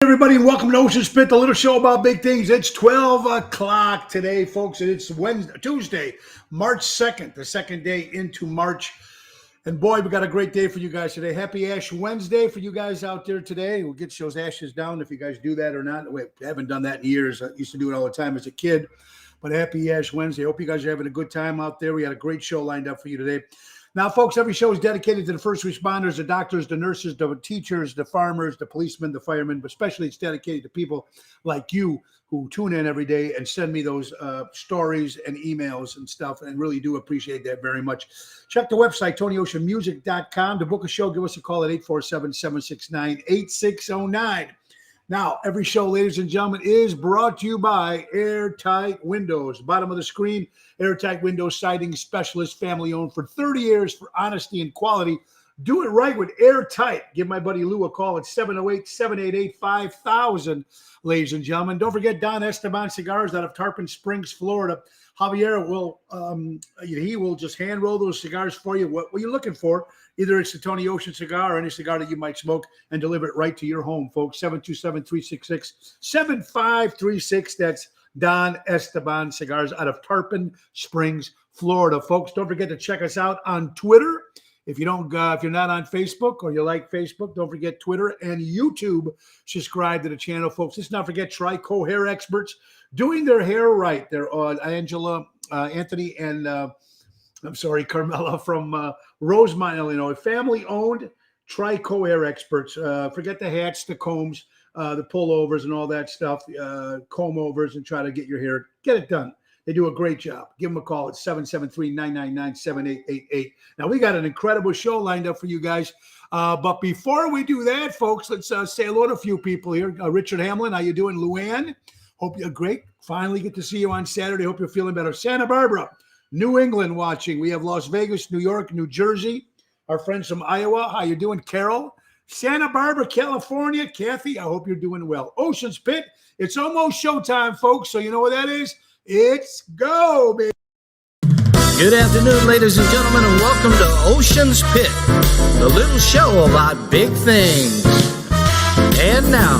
Everybody, and welcome to Ocean Spit, the little show about big things. It's 12 o'clock today, folks, and it's Tuesday, March 2nd, the second day into March. And boy, we got a great day for you guys today. Happy Ash Wednesday for you guys out there today. We'll get those ashes down if you guys do that or not. We haven't done that in years. I used to do it all the time as a kid. But happy Ash Wednesday. Hope you guys are having a good time out there. We had a great show lined up for you today. Now, folks, every show is dedicated to the first responders, the doctors, the nurses, the teachers, the farmers, the policemen, the firemen, but especially it's dedicated to people like you who tune in every day and send me those stories and emails and stuff, and really do appreciate that very much. Check the website, TonyOceanMusic.com. To book a show, give us a call at 847-769-8609. Now, every show, ladies and gentlemen, is brought to you by Airtight Windows. Bottom of the screen, Airtight Windows Siding Specialist, family-owned for 30 years for honesty and quality. Do it right with Airtight. Give my buddy Lou a call at 708-788-5000, ladies and gentlemen. Don't forget Don Esteban Cigars out of Tarpon Springs, Florida. Javier will he will just hand roll those cigars for you. What are you looking for? Either it's the Tony Ocean cigar or any cigar that you might smoke, and deliver it right to your home, folks. 727-366-7536. That's Don Esteban Cigars out of Tarpon Springs, Florida. Folks, don't forget to check us out on Twitter. If you don't, if you're not on Facebook or you like Facebook, don't forget Twitter and YouTube. Subscribe to the channel, folks. Let's not forget Trico Hair Experts doing their hair right. They're Angela, Anthony, and Carmela from Rosemont, Illinois. Family-owned Trico Hair Experts. Forget the hats, the combs, the pullovers, and all that stuff. Comb overs and try to get your hair. Get it done. They do a great job. Give them a call at 773-999-7888. Now, we got an incredible show lined up for you guys. But before we do that, folks, let's say hello to a few people here. Richard Hamlin, how you doing? Luann, hope you're great. Finally get to see you on Saturday. Hope you're feeling better. Santa Barbara, New England watching. We have Las Vegas, New York, New Jersey. Our friends from Iowa, how you doing? Carol. Santa Barbara, California. Kathy, I hope you're doing well. Ocean Spit, it's almost showtime, folks. So you know what that is? It's go, baby. Good afternoon, ladies and gentlemen, and welcome to Ocean's Pit, the little show about big things. And now,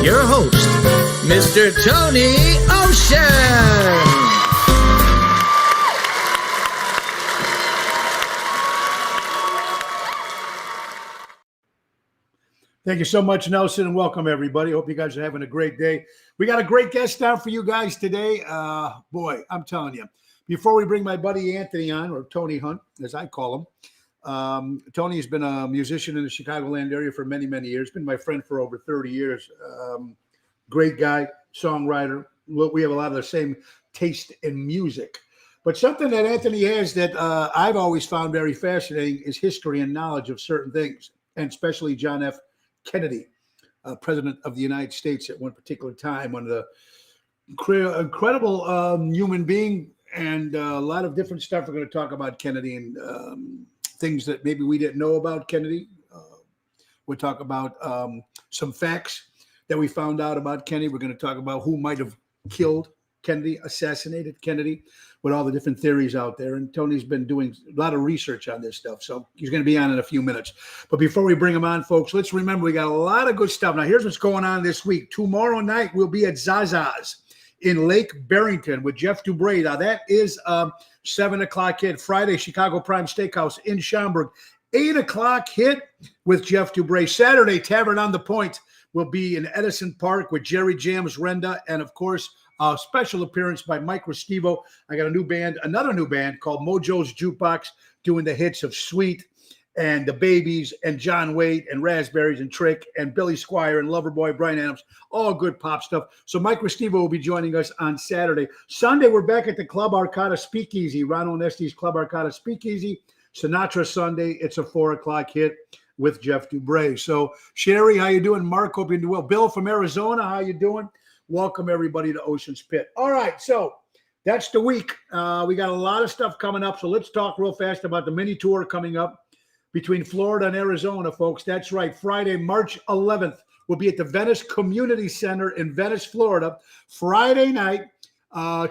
your host, Mr. Tony Ocean. Thank you so much, Nelson, and welcome, everybody. Hope you guys are having a great day. We got a great guest down for you guys today. Boy, I'm telling you, before we bring my buddy Anthony on, or Tony Hunt, as I call him, Tony has been a musician in the Chicagoland area for many, many years. Been my friend for over 30 years. Great guy, songwriter. We have a lot of the same taste in music. But something that Anthony has that I've always found very fascinating is history and knowledge of certain things, and especially John F. Kennedy, President of the United States at one particular time, one of the incredible human being, and a lot of different stuff. We're going to talk about Kennedy and things that maybe we didn't know about Kennedy. We'll talk about some facts that we found out about Kennedy. We're going to talk about who might have killed Kennedy, assassinated Kennedy, with all the different theories out there. And Tony's been doing a lot of research on this stuff. So he's going to be on in a few minutes. But before we bring him on, folks, let's remember we got a lot of good stuff. Now, here's what's going on this week. Tomorrow night, we'll be at Zaza's in Lake Barrington with Jeff Dubray. Now, that is 7 o'clock hit. Friday, Chicago Prime Steakhouse in Schaumburg. 8 o'clock hit with Jeff Dubray. Saturday, Tavern on the Point will be in Edison Park with Jerry Jams Renda, and, of course, a special appearance by Mike Restivo. I got another new band called Mojo's Jukebox, doing the hits of Sweet and The Babies and John Waite and Raspberries and Trick and Billy Squire and Loverboy, Bryan Adams, all good pop stuff. So Mike Restivo will be joining us on Saturday. Sunday, we're back at the Club Arcada Speakeasy, Ron Onesti's Club Arcada Speakeasy. Sinatra Sunday, it's a 4 o'clock hit with Jeff Dubray. So Sherry, how you doing? Mark, hope you're doing well. Bill from Arizona, how you doing? Welcome, everybody, to Ocean's Pit. All right, so that's the week. We got a lot of stuff coming up, so let's talk real fast about the mini tour coming up between Florida and Arizona, folks. That's right. Friday, March 11th, we'll be at the Venice Community Center in Venice, Florida. Friday night,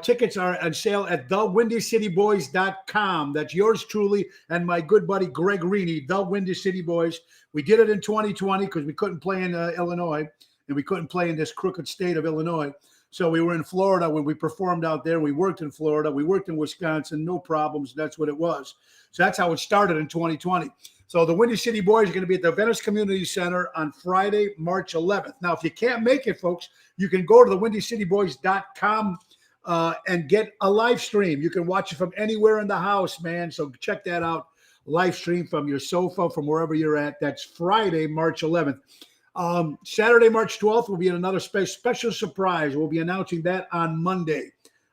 tickets are on sale at thewindycityboys.com. That's yours truly and my good buddy Greg Reaney, the Windy City Boys. We did it in 2020 because we couldn't play in Illinois. and we couldn't play in this crooked state of Illinois. So we were in Florida when we performed out there. We worked in Florida. We worked in Wisconsin. No problems. That's what it was. So that's how it started in 2020. So the Windy City Boys are going to be at the Venice Community Center on Friday, March 11th. Now, if you can't make it, folks, you can go to the WindyCityBoys.com and get a live stream. You can watch it from anywhere in the house, man. So check that out. Live stream from your sofa, from wherever you're at. That's Friday, March 11th. Saturday, March 12th, will be another special surprise. We'll be announcing that on Monday.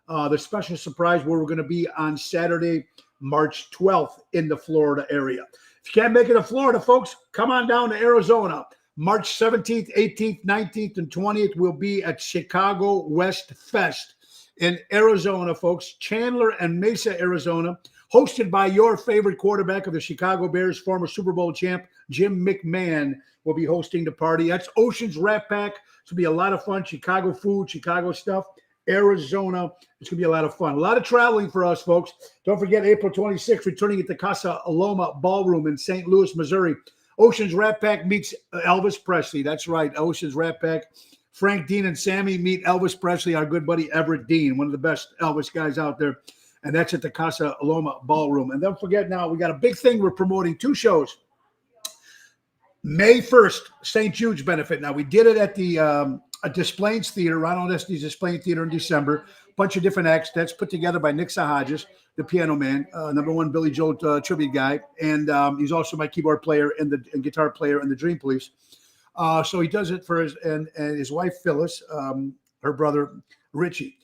The special surprise where we're going to be on Saturday, March 12th in the Florida area. If you can't make it to Florida, folks, come on down to Arizona. March 17th, 18th, 19th, and 20th, we'll be at Chicago West Fest in Arizona, folks. Chandler and Mesa, Arizona. Hosted by your favorite quarterback of the Chicago Bears, former Super Bowl champ, Jim McMahon, will be hosting the party. That's Oceans Rat Pack. It's going to be a lot of fun. Chicago food, Chicago stuff, Arizona. It's going to be a lot of fun. A lot of traveling for us, folks. Don't forget, April 26th, returning at the Casa Loma Ballroom in St. Louis, Missouri. Oceans Rat Pack meets Elvis Presley. That's right, Oceans Rat Pack. Frank Dean and Sammy meet Elvis Presley, our good buddy Everett Dean, one of the best Elvis guys out there. And that's at the Casa Loma Ballroom. And don't forget now, we got a big thing. We're promoting 2 shows. May 1st, St. Jude's benefit. Now, we did it at the Displays Theater, Ronald Estes Displays Theater in December. Bunch of different acts. That's put together by Nick Sahajas, the piano man, #1 Billy Joel tribute guy. And he's also my keyboard player and guitar player in the Dream Police. So he does it for his wife, Phyllis, her brother, Richie.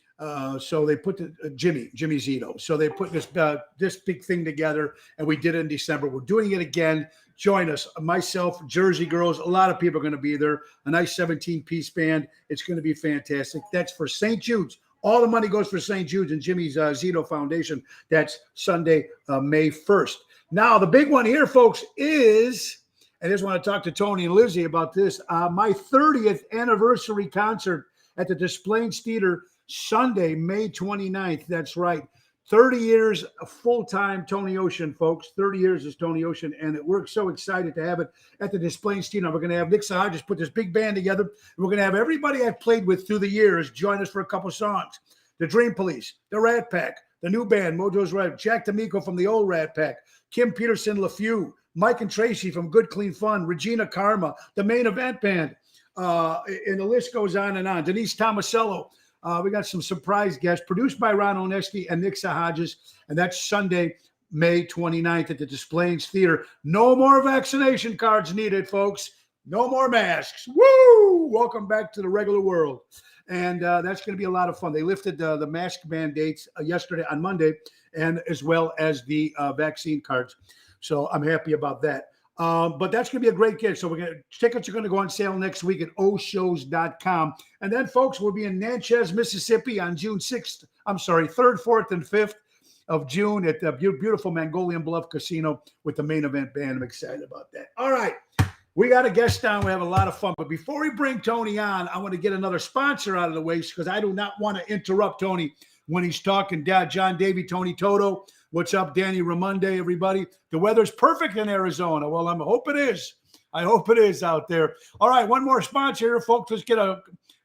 So they put Jimmy Zito. So they put this big thing together, and we did it in December. We're doing it again. Join us. Myself, Jersey Girls, a lot of people are going to be there. A nice 17-piece band. It's going to be fantastic. That's for St. Jude's. All the money goes for St. Jude's and Jimmy's Zito Foundation. That's Sunday, May 1st. Now, the big one here, folks, is, I just want to talk to Tony and Lizzie about this, my 30th anniversary concert at the Displays Theater, Sunday, May 29th. That's right. 30 years full-time Tony Ocean, folks. 30 years is Tony Ocean, and we're so excited to have it at the Displays Theater. We're going to have Nick Sahajas put this big band together, and we're going to have everybody I've played with through the years join us for a couple songs. The Dream Police, the Rat Pack, the new band, Mojo's Right, Jack D'Amico from the old Rat Pack, Kim Peterson LeFew, Mike and Tracy from Good Clean Fun, Regina Karma, the Main Event Band, and the list goes on and on. Denise Tomasello. We got some surprise guests produced by Ron Onesti and Nick Sahajas, and that's Sunday, May 29th at the Displays Theater. No more vaccination cards needed, folks. No more masks. Woo! Welcome back to the regular world. And that's going to be a lot of fun. They lifted the mask mandates yesterday on Monday, and as well as the vaccine cards. So I'm happy about that. But that's going to be a great gig. So tickets are going to go on sale next week at oshows.com. And then, folks, we'll be in Natchez, Mississippi on June 6th. I'm sorry, 3rd, 4th, and 5th of June at the beautiful Mangolian Bluff Casino with the Main Event Band. I'm excited about that. All right. We got a guest on. We have a lot of fun. But before we bring Tony on, I want to get another sponsor out of the way because I do not want to interrupt Tony when he's talking. John Davey, Tony Toto. What's up, Danny Ramonde, everybody? The weather's perfect in Arizona. Well, I hope it is. I hope it is out there. All right, one more sponsor here, folks. Let's get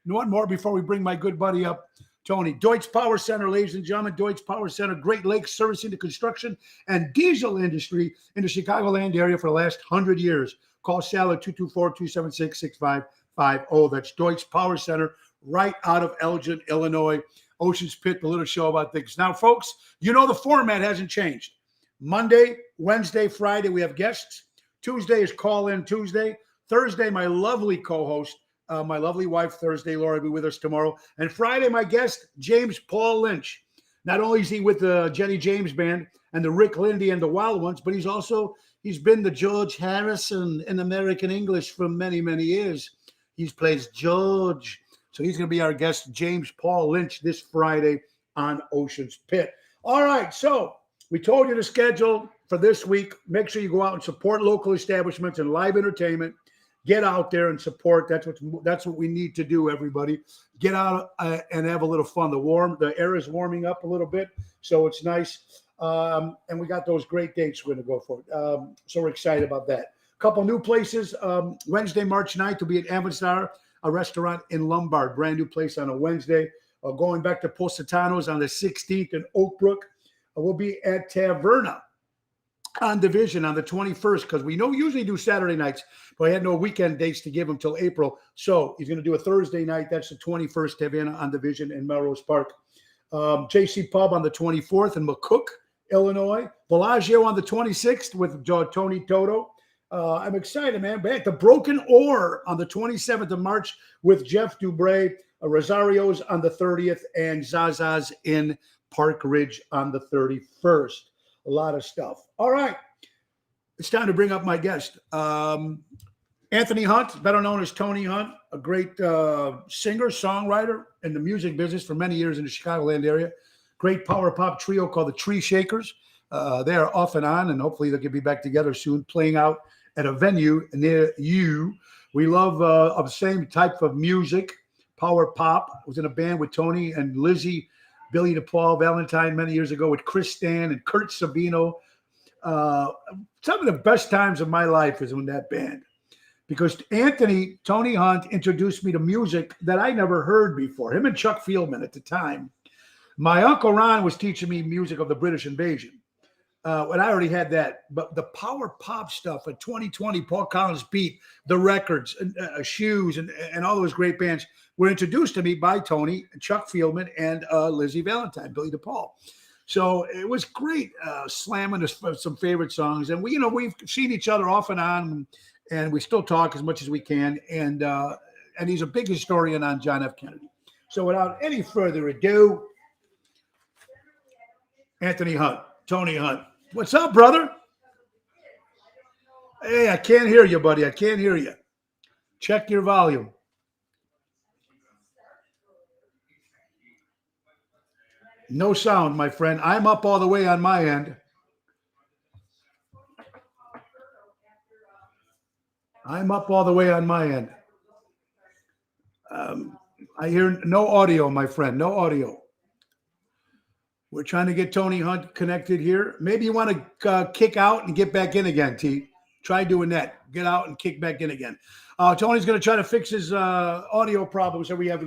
one more before we bring my good buddy up, Tony. Deutz Power Center, ladies and gentlemen. Deutz Power Center, Great Lakes, servicing the construction and diesel industry in the Chicagoland area for the last 100 years. Call Sal at 224-276-6550. That's Deutz Power Center, right out of Elgin, Illinois. Ocean's Pit, the little show about things. Now, folks, you know the format hasn't changed. Monday, Wednesday, Friday, we have guests. Tuesday is Call-In Tuesday. Thursday, my lovely co-host, my lovely wife, Thursday, Laura, will be with us tomorrow. And Friday, my guest, James Paul Lynch. Not only is he with the Jenny James Band and the Rick Lindy and the Wild Ones, but he's been the George Harrison in American English for many, many years. He plays George. So he's going to be our guest, James Paul Lynch, this Friday on Ocean's Pit. All right, so we told you the schedule for this week. Make sure you go out and support local establishments and live entertainment. Get out there and support. That's what we need to do, everybody. Get out and have a little fun. The air is warming up a little bit, so it's nice. And we got those great dates we're going to go for. So we're excited about that. A couple new places. Wednesday, March 9th, will be at Amazon. a restaurant in Lombard, brand new place on a Wednesday. Going back to Positano's on the 16th in Oak Brook. We'll be at Taverna on Division on the 21st, because we usually do Saturday nights, but I had no weekend dates to give him till April. So he's going to do a Thursday night. That's the 21st, Taverna on Division in Melrose Park. JC Pub on the 24th in McCook, Illinois. Bellagio on the 26th with Tony Toto. I'm excited, man. Back to Broken Oar on the 27th of March with Jeff Dubray. Rosario's on the 30th, and Zaza's in Park Ridge on the 31st. A lot of stuff. All right. It's time to bring up my guest. Anthony Hunt, better known as Tony Hunt, a great singer, songwriter in the music business for many years in the Chicagoland area. Great power pop trio called the Tree Shakers. They are off and on, and hopefully they can be back together soon, playing out at a venue near you. We love the same type of music, power pop. I was in a band with Tony and Lizzie, Billy DePaul Valentine many years ago with Chris Stan and Kurt Sabino. Some of the best times of my life is in that band, because Tony Hunt introduced me to music that I never heard before. Him and Chuck Fieldman at the time. My Uncle Ron was teaching me music of the British invasion. And I already had that. But the power pop stuff at 2020, Paul Collins Beat, The Records, Shoes, and all those great bands were introduced to me by Tony, Chuck Fieldman, and Lizzie Valentine, Billy DePaul. So it was great slamming some favorite songs. And we've seen each other off and on, and we still talk as much as we can. And he's a big historian on John F. Kennedy. So without any further ado, Anthony Hunt, Tony Hunt. What's up, brother? Hey, I can't hear you, buddy. I can't hear you. Check your volume. No sound, my friend. I'm up all the way on my end. I'm up all the way on my end. I hear no audio, my friend. No audio. We're trying to get Tony Hunt connected here. Maybe you want to kick out and get back in again, T. Try doing that. Get out and kick back in again. Tony's going to try to fix his audio problems that we have.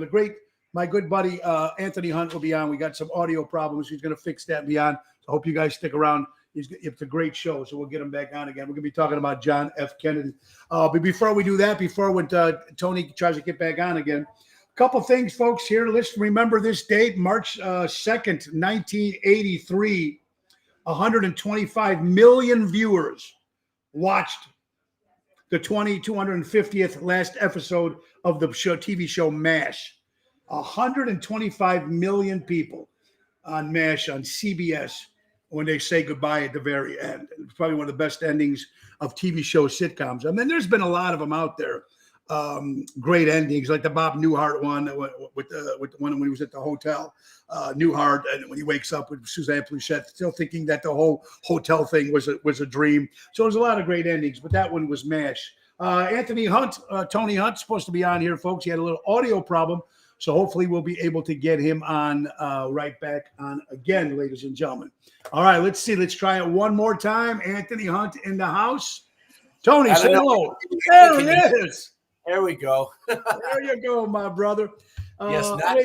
My good buddy Anthony Hunt will be on. We got some audio problems. He's going to fix that and be on. So I hope you guys stick around. It's a great show, so we'll get him back on again. We're going to be talking about John F. Kennedy. But before we do that, when Tony tries to get back on again, couple things, folks, here. Let's remember this date, March 2nd, 1983. 125 million viewers watched the 250th last episode of the TV show MASH. 125 million people on MASH on CBS when they say goodbye at the very end. It's probably one of the best endings of TV show sitcoms. I mean, there's been a lot of them out there. Great endings, like the Bob Newhart one with the one when he was at the hotel. Newhart, and when he wakes up with Suzanne Pleshette, still thinking that the whole hotel thing was a dream. So there's a lot of great endings, but that one was MASH. Anthony Hunt, Tony Hunt, supposed to be on here, folks. He had a little audio problem, so hopefully we'll be able to get him on right back on again, ladies and gentlemen. All right, let's see. Let's try it one more time. Anthony Hunt in the house. Tony, say hello. There it is. There we go. There you go, my brother. Yes, not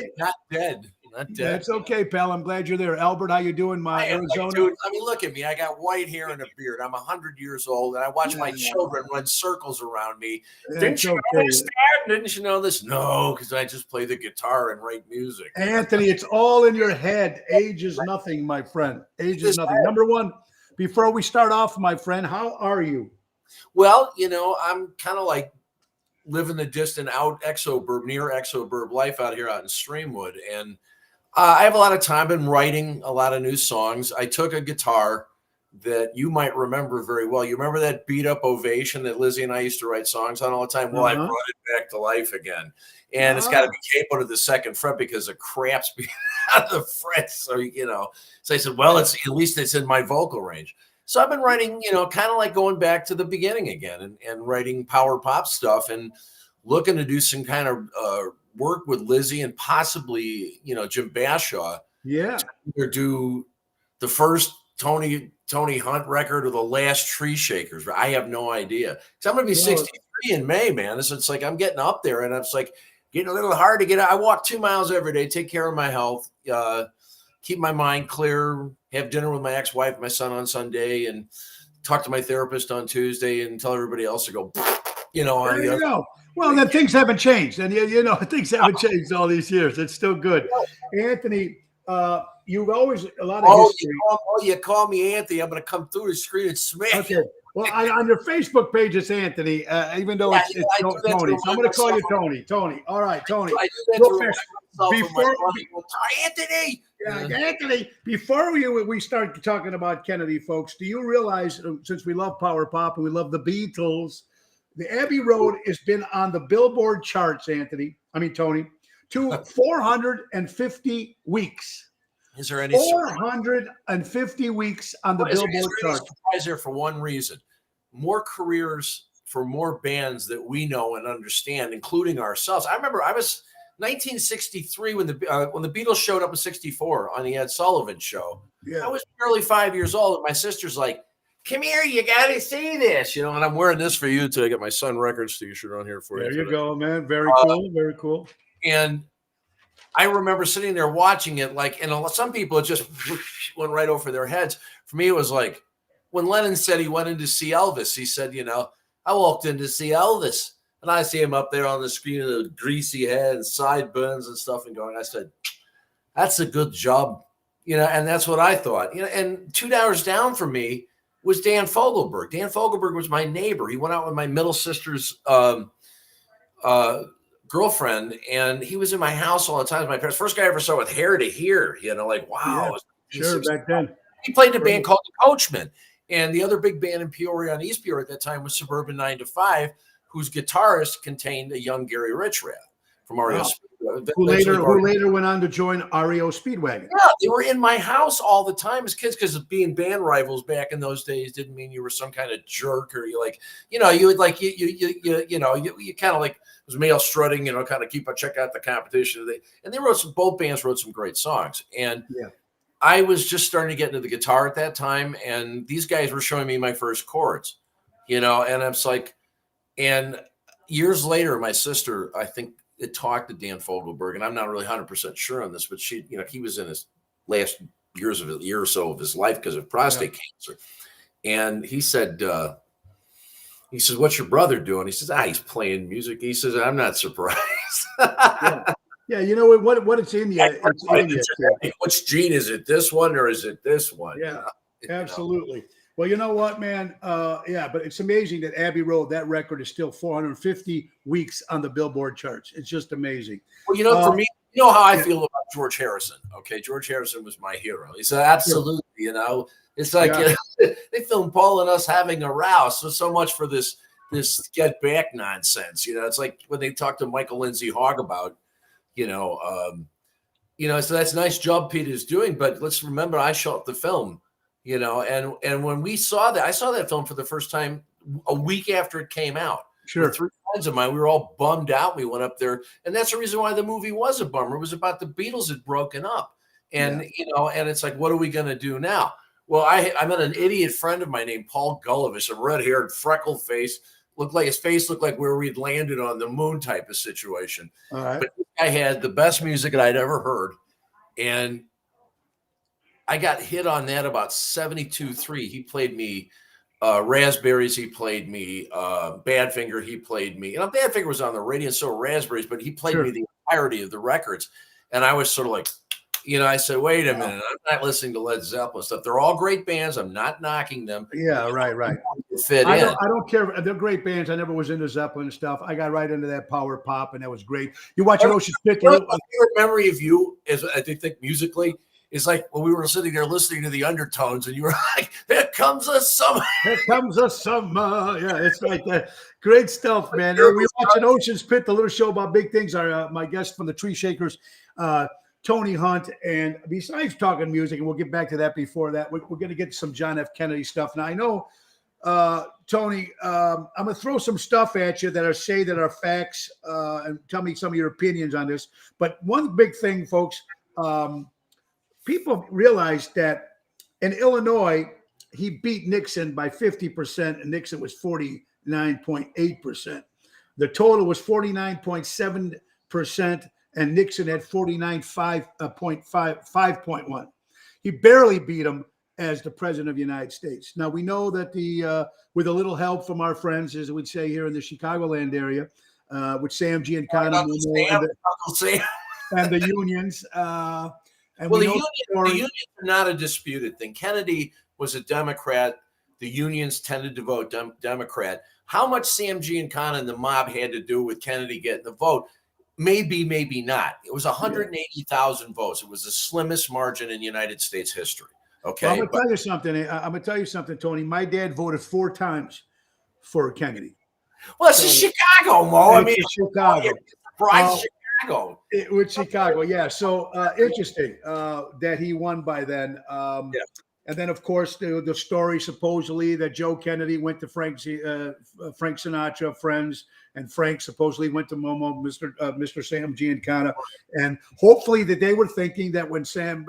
dead. Not dead. That's okay, pal. I'm glad you're there. Albert, how you doing, my Arizona? Dude, I mean, look at me. I got white hair and a beard. I'm 100 years old, and I watch my children run circles around me. Didn't you know this, Dad? Didn't you know this? No, because I just play the guitar and write music. Anthony, it's all in your head. Age is nothing, my friend. Age is nothing. Number one, before we start off, my friend, how are you? Well, I'm kind of like living the distant near exoburb life out here out in Streamwood. And I have a lot of time, been writing a lot of new songs. I took a guitar that you might remember very well. You remember that beat up Ovation that Lizzie and I used to write songs on all the time? Well, I brought it back to life again. And it's got to be capoed to the second fret because the crap's being out of the frets. So, so I said, well, at least it's in my vocal range. So I've been writing, kind of like going back to the beginning again and writing power pop stuff and looking to do some kind of work with Lizzie and possibly, Jim Bashaw. Yeah. To do the first Tony Tony Hunt record or the last Tree Shakers. I have no idea. So I'm going to be Well, 63 in May, man. It's like I'm getting up there, and it's like getting a little hard to get out. I walk 2 miles every day, take care of my health, keep my mind clear, have dinner with my ex-wife, my son on Sunday, and talk to my therapist on Tuesday, and tell everybody else to go, on there the you other. go. Well, then things haven't changed, and things haven't changed all these years. It's still good. Anthony, you've always a lot of history. You call me Anthony. I'm going to come through the screen and smack Okay. you. Well, on your Facebook page, it's Anthony, even though it's I do that Tony. to So I'm going to call you myself. Tony. Tony. All right, Tony. I do that Real to fast. myself and my Before- brother. Anthony. Yeah, Anthony, before we start talking about Kennedy, folks, do you realize, since we love power pop and we love the Beatles, the Abbey Road has been on the Billboard charts, Tony, to 450 weeks. Is there any 450 weeks on the Billboard charts. surprise there for one reason? More careers for more bands that we know and understand, including ourselves. I remember I was 1963 when the Beatles showed up in '64 on the Ed Sullivan Show. Yeah. I was barely 5 years old, and my sister's like, "Come here, you got to see this," and I'm wearing this for you to get my Sun Records T-shirt on here for you. There you today. go, man. Very cool. Very cool. And I remember sitting there watching it, some people it just went right over their heads. For me, it was like when Lennon said he went in to see Elvis. He said, I walked in to see Elvis, and I see him up there on the screen with a greasy head and sideburns and stuff, and going. I said, "That's a good job," and that's what I thought. And 2 hours down from me was Dan Fogelberg. Dan Fogelberg was my neighbor. He went out with my middle sister's girlfriend, and he was in my house all the time. My parents, first guy I ever saw with hair to here, wow. Yeah, sure, back then. He played in a band called the Coachmen, and the other big band in Peoria on East Peoria at that time was Suburban 9 to 5, whose guitarist contained a young Gary Richrath from REO. Wow. Who later went on to join REO Speedwagon. Yeah, they were in my house all the time as kids, because being band rivals back in those days didn't mean you were some kind of jerk, or you kind of like was male strutting, kind of check out the competition. And they both bands wrote some great songs. And yeah. I was just starting to get into the guitar at that time, and these guys were showing me my first chords, and I'm just like, and years later, my sister, I think, it talked to Dan Fogelberg, and I'm not really 100% sure on this, but he was in his last year or so of his life because of prostate cancer. And he said, "What's your brother doing?" He says, "He's playing music." He says, "I'm not surprised." Yeah. You know what it's in you. It's in you. Which gene is it? This one or is it this one? Yeah, absolutely. Well, you know what, man? But it's amazing that Abbey Road, that record is still 450 weeks on the Billboard charts. It's just amazing. Well, for me, how I feel about George Harrison. Okay, George Harrison was my hero. He said, absolutely, it's like they filmed Paul and us having a row. So much for this get back nonsense. It's like when they talked to Michael Lindsay Hogg about, so that's a nice job Pete is doing, but let's remember I shot the film. And when we saw that, I saw that film for the first time a week after it came out. Sure. With 3 friends of mine, we were all bummed out. We went up there, and that's the reason why the movie was a bummer. It was about the Beatles had broken up, and and it's like, what are we going to do now? Well, I met an idiot friend of mine named Paul Gullivis, a red-haired, freckled face, his face looked like where we'd landed on the moon type of situation. All right. But this guy had the best music that I'd ever heard, and I got hit on that about 72.3. He played me Raspberries. He played me Badfinger. He played me. Badfinger was on the radio, so Raspberries, but he played me the entirety of the records. And I was sort of like, I said, wait a minute. I'm not listening to Led Zeppelin stuff. They're all great bands. I'm not knocking them. Yeah, right. I don't care. They're great bands. I never was into Zeppelin stuff. I got right into that power pop, and that was great. You watch Ocean's Pit. My favorite memory of you is, I think musically, is like when we were sitting there listening to the Undertones, and you were like, "There comes a summer." Here comes a summer. Yeah, it's like that. Great stuff, man. We were watching Ocean's Pit, the little show about big things. Our my guest from the Tree Shakers, Tony Hunt. And besides talking music, and we'll get back to that before that, we're going to get to some John F. Kennedy stuff. Now, I know, Tony, I'm going to throw some stuff at you that are facts, and tell me some of your opinions on this. But one big thing, folks, people realize that in Illinois, he beat Nixon by 50%, and Nixon was 49.8%. The total was 49.7%, and Nixon had 49.5.1. He barely beat him as the president of the United States. Now, we know that with a little help from our friends, as we'd say here in the Chicagoland area, with Sam Giancana and the unions. And well, the unions are not a disputed thing. Kennedy was a Democrat. The unions tended to vote Democrat. How much Sam Giancana and the mob had to do with Kennedy getting the vote? Maybe, maybe not. It was 180,000 votes. It was the slimmest margin in United States history. Okay. Well, I'm gonna tell you something. I'm gonna tell you something, Tony. My dad voted 4 times for Kennedy. Well, it's Chicago, Mo. I mean, Chicago. Chicago. With Chicago, yeah. So interesting that he won by then. And then, of course, the story supposedly that Joe Kennedy went to Frank Sinatra, friends, and Frank supposedly went to Momo, Mr. Sam Giancana, and hopefully that they were thinking that when Sam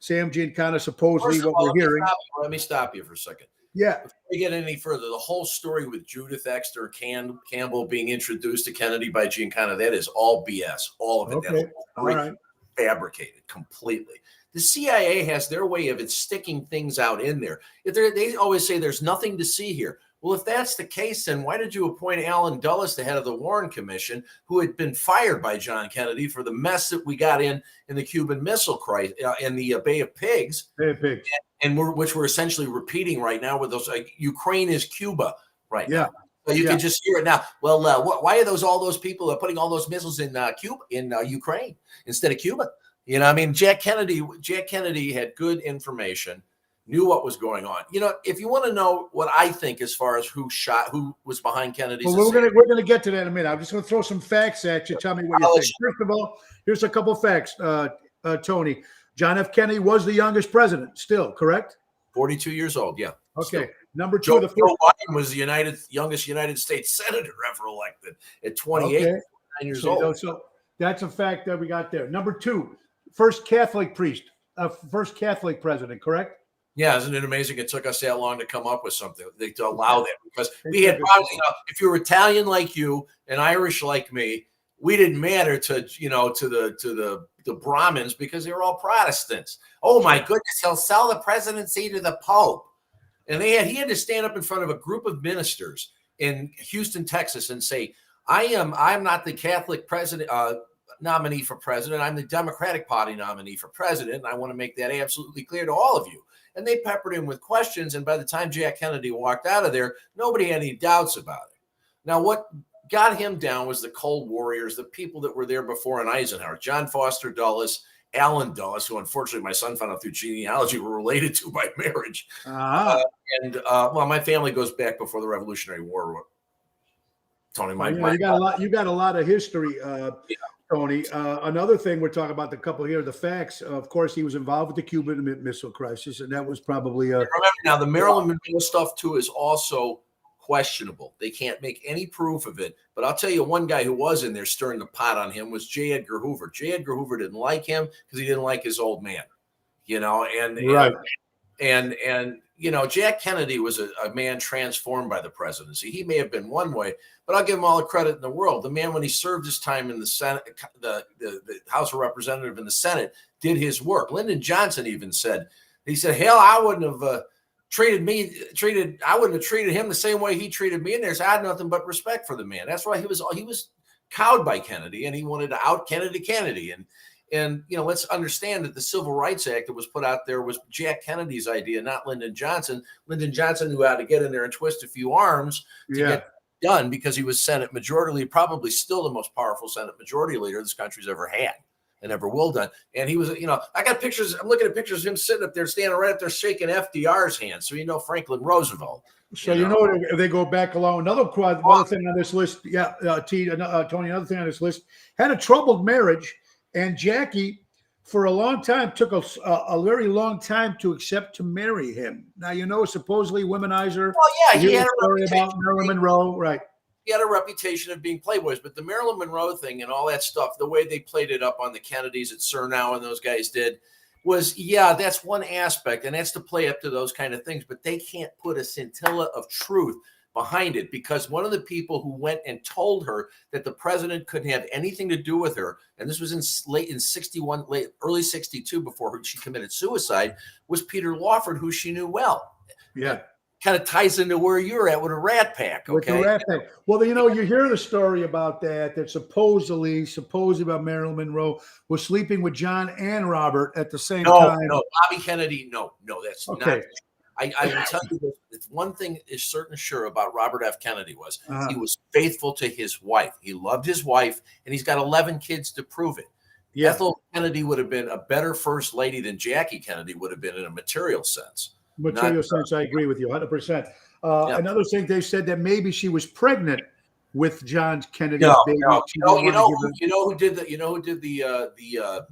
Giancana supposedly what we're hearing. Let me stop you for a second. Yeah. Before we get any further, the whole story with Judith Exter Campbell being introduced to Kennedy by Giancana, that is all BS. All of it. Okay. All right. Fabricated completely. The CIA has their way of sticking things out in there. They always say there's nothing to see here. Well, if that's the case, then why did you appoint Alan Dulles, the head of the Warren Commission, who had been fired by John Kennedy for the mess that we got in the Cuban Missile Crisis, in the Bay of Pigs? Bay of Pigs. Which we're essentially repeating right now with those. Ukraine is Cuba right now. So you can just hear it now. Well, why are all those people putting all those missiles in Ukraine instead of Cuba? You know, I mean, Jack Kennedy had good information, knew what was going on. You know, if you want to know what I think as far as who was behind Kennedy's, well, we're gonna get to that in a minute. I'm just gonna throw some facts at you. Tell me what you think. First of all, here's a couple facts, Tony. John F. Kennedy was the youngest president, still correct? 42 years old. Yeah. Okay. Still. Number 2, Joe Biden was the youngest United States senator ever elected at 28, 29 years old. So that's a fact that we got there. Number 2, first Catholic priest, first Catholic president, correct? Yeah, isn't it amazing? It took us that long to come up with something to allow that, because we had probably, if you were Italian like you and Irish like me, we didn't matter to the Brahmins because they were all Protestants. Oh my goodness, he'll sell the presidency to the Pope. And he had to stand up in front of a group of ministers in Houston, Texas, and say, I'm not the Catholic president nominee for president. I'm the Democratic Party nominee for president. And I want to make that absolutely clear to all of you. And they peppered him with questions. And by the time Jack Kennedy walked out of there, nobody had any doubts about it. Now, what got him down was the Cold Warriors, the people that were there before in Eisenhower, John Foster Dulles, Alan Dulles, who unfortunately my son found out through genealogy were related to by marriage. Well, my family goes back before the Revolutionary War. Tony, you got a lot of history, Tony. Another thing we're talking about, the couple here, the facts. Of course, he was involved with the Cuban Missile Crisis, and that was probably. Remember now, the Marilyn Monroe stuff too is also questionable. They can't make any proof of it. But I'll tell you, one guy who was in there stirring the pot on him was J. Edgar Hoover. J. Edgar Hoover didn't like him because he didn't like his old man. You know, and you know, Jack Kennedy was a man transformed by the presidency. He may have been one way, but I'll give him all the credit in the world. The man, when he served his time in the Senate, the House of Representatives in the Senate, did his work. Lyndon Johnson even said, hell, I wouldn't have treated him the same way he treated me. And I had nothing but respect for the man. That's why he was cowed by Kennedy, and he wanted to out Kennedy. And you know, let's understand that the Civil Rights Act that was put out there was Jack Kennedy's idea, not Lyndon Johnson. Lyndon Johnson knew how to get in there and twist a few arms to get it done because he was Senate Majority Leader, probably still the most powerful Senate Majority Leader this country's ever had and ever will done. And he was, you know, I got pictures. I'm looking at pictures of him sitting up there, standing right up there, shaking FDR's hand. So you know Franklin Roosevelt. So you know if they go back along, another thing on this list, Tony, another thing on this list, had a troubled marriage. And Jackie, for a long time, took a very long time to accept to marry him. Now, you know, supposedly womanizer. Well, yeah, he had a story reputation about Marilyn Monroe, right? He had a reputation of being playboys, but the Marilyn Monroe thing and all that stuff, the way they played it up on the Kennedys at Surnow and those guys did, was, yeah, that's one aspect, and that's to play up to those kind of things, but they can't put a scintilla of truth behind it, because one of the people who went and told her that the president couldn't have anything to do with her, and this was in 61, early 62, before she committed suicide, was Peter Lawford, who she knew well. Yeah. Kind of ties into where you're at with a Rat Pack. With Okay. the Rat Pack. Well, you hear the story about that supposedly about Marilyn Monroe was sleeping with John and Robert at the same time. No, Bobby Kennedy. No, that's Okay. not. I will tell you this. It's one thing is certain sure about Robert F. Kennedy was he was faithful to his wife. He loved his wife, and he's got 11 kids to prove it. Yeah. Ethel Kennedy would have been a better first lady than Jackie Kennedy would have been in a material sense. Sense, I agree with you 100%. Another thing, they said that maybe she was pregnant with John Kennedy's baby. You know who did the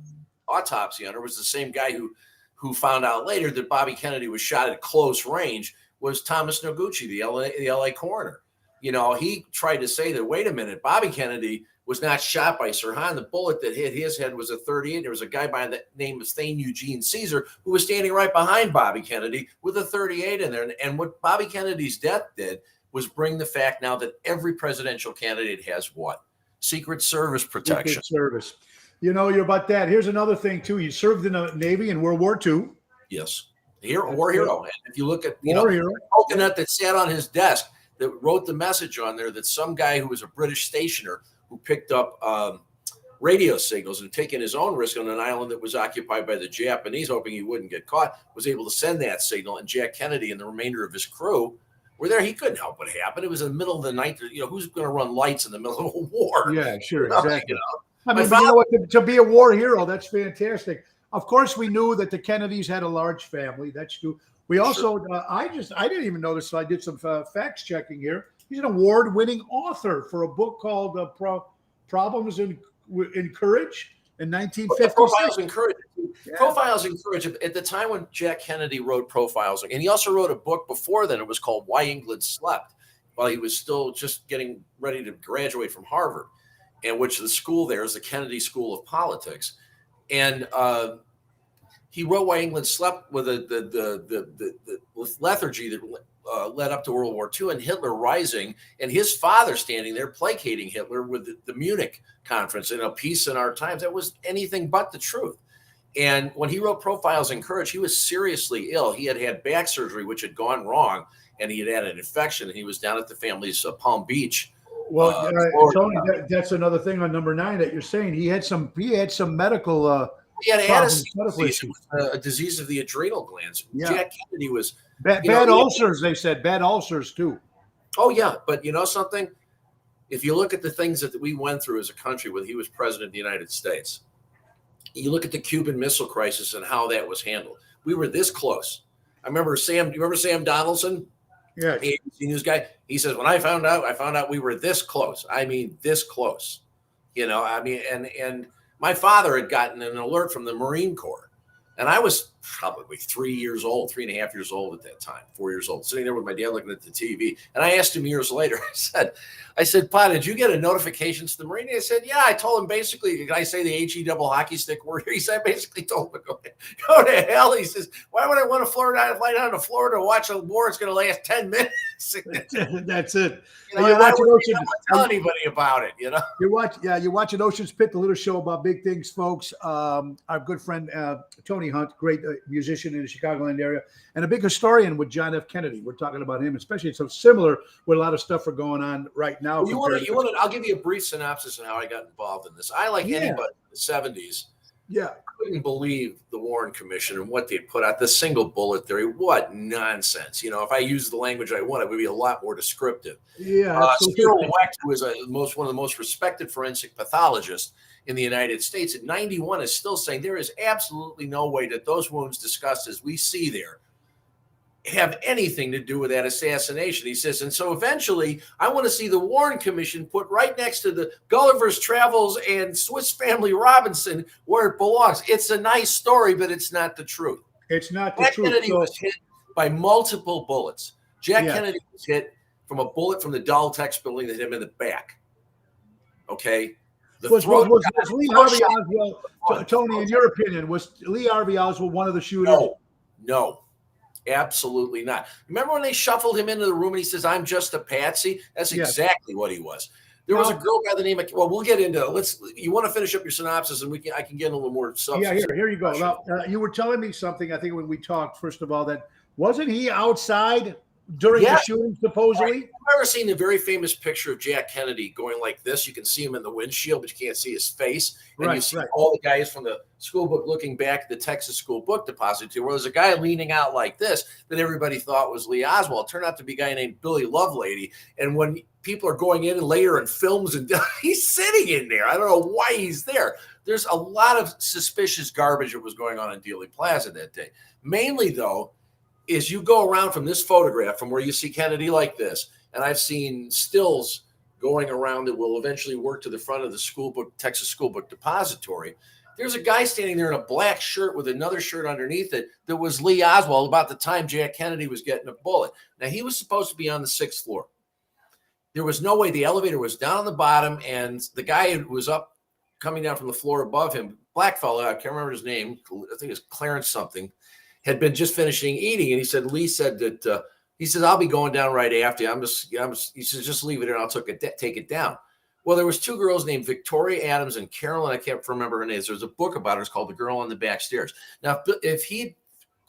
autopsy on her was the same guy who found out later that Bobby Kennedy was shot at close range, was Thomas Noguchi, the LA coroner. He tried to say that, wait a minute, Bobby Kennedy was not shot by Sirhan. The bullet that hit his head was a 38. There was a guy by the name of Thane Eugene Caesar who was standing right behind Bobby Kennedy with a 38 in there. And what Bobby Kennedy's death did was bring the fact now that every presidential candidate has what? Secret Service protection. Secret Service. You're about that. Here's another thing, too. You served in the Navy in World War II. Yes. War hero. And if you look at, hero. coconut that sat on his desk that wrote the message on there that some guy who was a British stationer who picked up radio signals and taking his own risk on an island that was occupied by the Japanese, hoping he wouldn't get caught, was able to send that signal. And Jack Kennedy and the remainder of his crew were there. He couldn't help what happened. It was in the middle of the night. Who's going to run lights in the middle of a war? Yeah, sure, exactly. I mean, what, to be a war hero, that's fantastic. Of course, we knew that the Kennedys had a large family. That's true. We also, I didn't even know this, so I did some facts checking here. He's an award-winning author for a book called Problems in Courage in 1956. Profiles in Courage. Yeah. Profiles in Courage. At the time when Jack Kennedy wrote Profiles, and he also wrote a book before then, it was called Why England Slept, while he was still just getting ready to graduate from Harvard, and which the school there is the Kennedy School of Politics. And he wrote Why England Slept with the lethargy that led up to World War II and Hitler rising, and his father standing there placating Hitler with the Munich conference and a peace in our times. That was anything but the truth. And when he wrote Profiles in Courage, he was seriously ill. He had back surgery, which had gone wrong, and he had an infection, and he was down at the family's Palm Beach. Well, Tony, that's another thing on number 9 that you're saying. He had some medical he had a disease of the adrenal glands. Yeah. Jack Kennedy was bad ulcers. They said bad ulcers too. Oh yeah, but you know something? If you look at the things that we went through as a country when he was president of the United States, you look at the Cuban Missile Crisis and how that was handled. We were this close. I remember Sam. You remember Sam Donaldson? Yeah, the ABC News guy. He says, when I found out we were this close. I mean, this close. And my father had gotten an alert from the Marine Corps, and I was probably 3.5 years old at that time, 4 years old, sitting there with my dad looking at the TV. And I asked him years later, I said, Pa, did you get a notification to the Marine? He said, yeah. I told him basically, can I say the HE double hockey stick word? He said, I basically told him, go to hell. He says, why would I want to fly down to Florida to watch a war? It's going to last 10 minutes. That's it. I wouldn't tell anybody about it, You're watching Ocean's Pit, the little show about big things, folks. Our good friend Tony Hunt, great musician in the Chicagoland area, and a big historian with John F. Kennedy. We're talking about him, especially it's so similar with a lot of stuff are going on right now. I'll give you a brief synopsis on how I got involved in this. I, like anybody in the 70s, couldn't believe the Warren Commission and what they put out, the single bullet theory. What nonsense. If I used the language I want, it would be a lot more descriptive. Cyril Wecht, who is one of the most respected forensic pathologists in the United States at 91, is still saying there is absolutely no way that those wounds discussed as we see there have anything to do with that assassination. He says, and so eventually I want to see the Warren Commission put right next to the Gulliver's Travels and Swiss Family Robinson where it belongs. It's a nice story, but it's not the truth. It's not the Jack truth. Kennedy was hit by multiple bullets. Jack Kennedy was hit from a bullet from the Daltex building that hit him in the back. Okay. The Was throat Lee shot- Harvey Oswald, Tony, in your opinion, was Lee Harvey Oswald one of the shooters? No, absolutely not. Remember when they shuffled him into the room and he says, "I'm just a patsy"? That's Yes. exactly what he was. There was a girl by the name of. Well, we'll get into it. You want to finish up your synopsis, and I can get a little more substance. Yeah, here you go. Now, you were telling me something. I think when we talked, first of all, that wasn't he outside during the shooting supposedly? Right. I've ever seen the very famous picture of Jack Kennedy going like this. You can see him in the windshield, but you can't see his face. And you see all the guys from the school book looking back at the Texas School Book Depository, where there's a guy leaning out like this that everybody thought was Lee Oswald. It turned out to be a guy named Billy Lovelady. And when people are going in later and films, and he's sitting in there. I don't know why he's there. There's a lot of suspicious garbage that was going on in Dealey Plaza that day. Mainly, though, is you go around from this photograph from where you see Kennedy like this, and I've seen stills going around that will eventually work to the front of the Texas School Book Depository. There's a guy standing there in a black shirt with another shirt underneath it that was Lee Oswald about the time Jack Kennedy was getting a bullet. Now, he was supposed to be on the 6th floor. There was no way. The elevator was down on the bottom, and the guy who was up coming down from the floor above him, black fellow, I can't remember his name, I think it's Clarence something, had been just finishing eating, and he said, Lee said that, he says, "I'll be going down right after you. He says, just leave it here and I'll take it down." Well, there was two girls named Victoria Adams and Carolyn, I can't remember her names. There's a book about her. It's called The Girl on the Back Stairs. Now, if he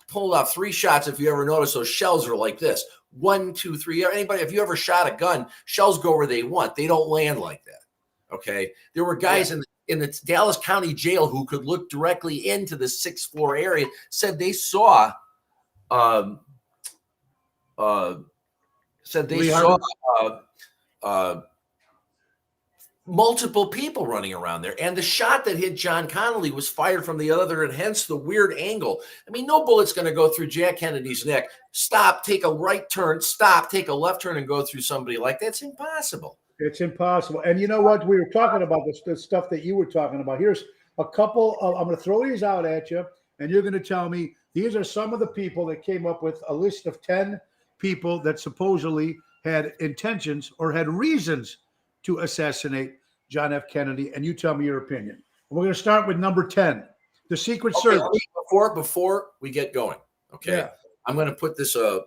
pulled out 3 shots, if you ever notice, those shells are like this. 1, 2, 3. Anybody, if you ever shot a gun, shells go where they want. They don't land like that. Okay. There were guys in the Dallas County Jail who could look directly into the 6th floor area, said they saw multiple people running around there. And the shot that hit John Connolly was fired from the other, and hence the weird angle. I mean, no bullet's going to go through Jack Kennedy's neck. Stop, take a right turn, stop, take a left turn, and go through somebody like that. It's impossible. It's impossible. And you know what? We were talking about the stuff that you were talking about. Here's a couple of, I'm going to throw these out at you, and you're going to tell me these are some of the people that came up with a list of 10 people that supposedly had intentions or had reasons to assassinate John F. Kennedy. And you tell me your opinion. We're going to start with number 10, the Secret Service. Before we get going, okay, yeah. I'm going to put this a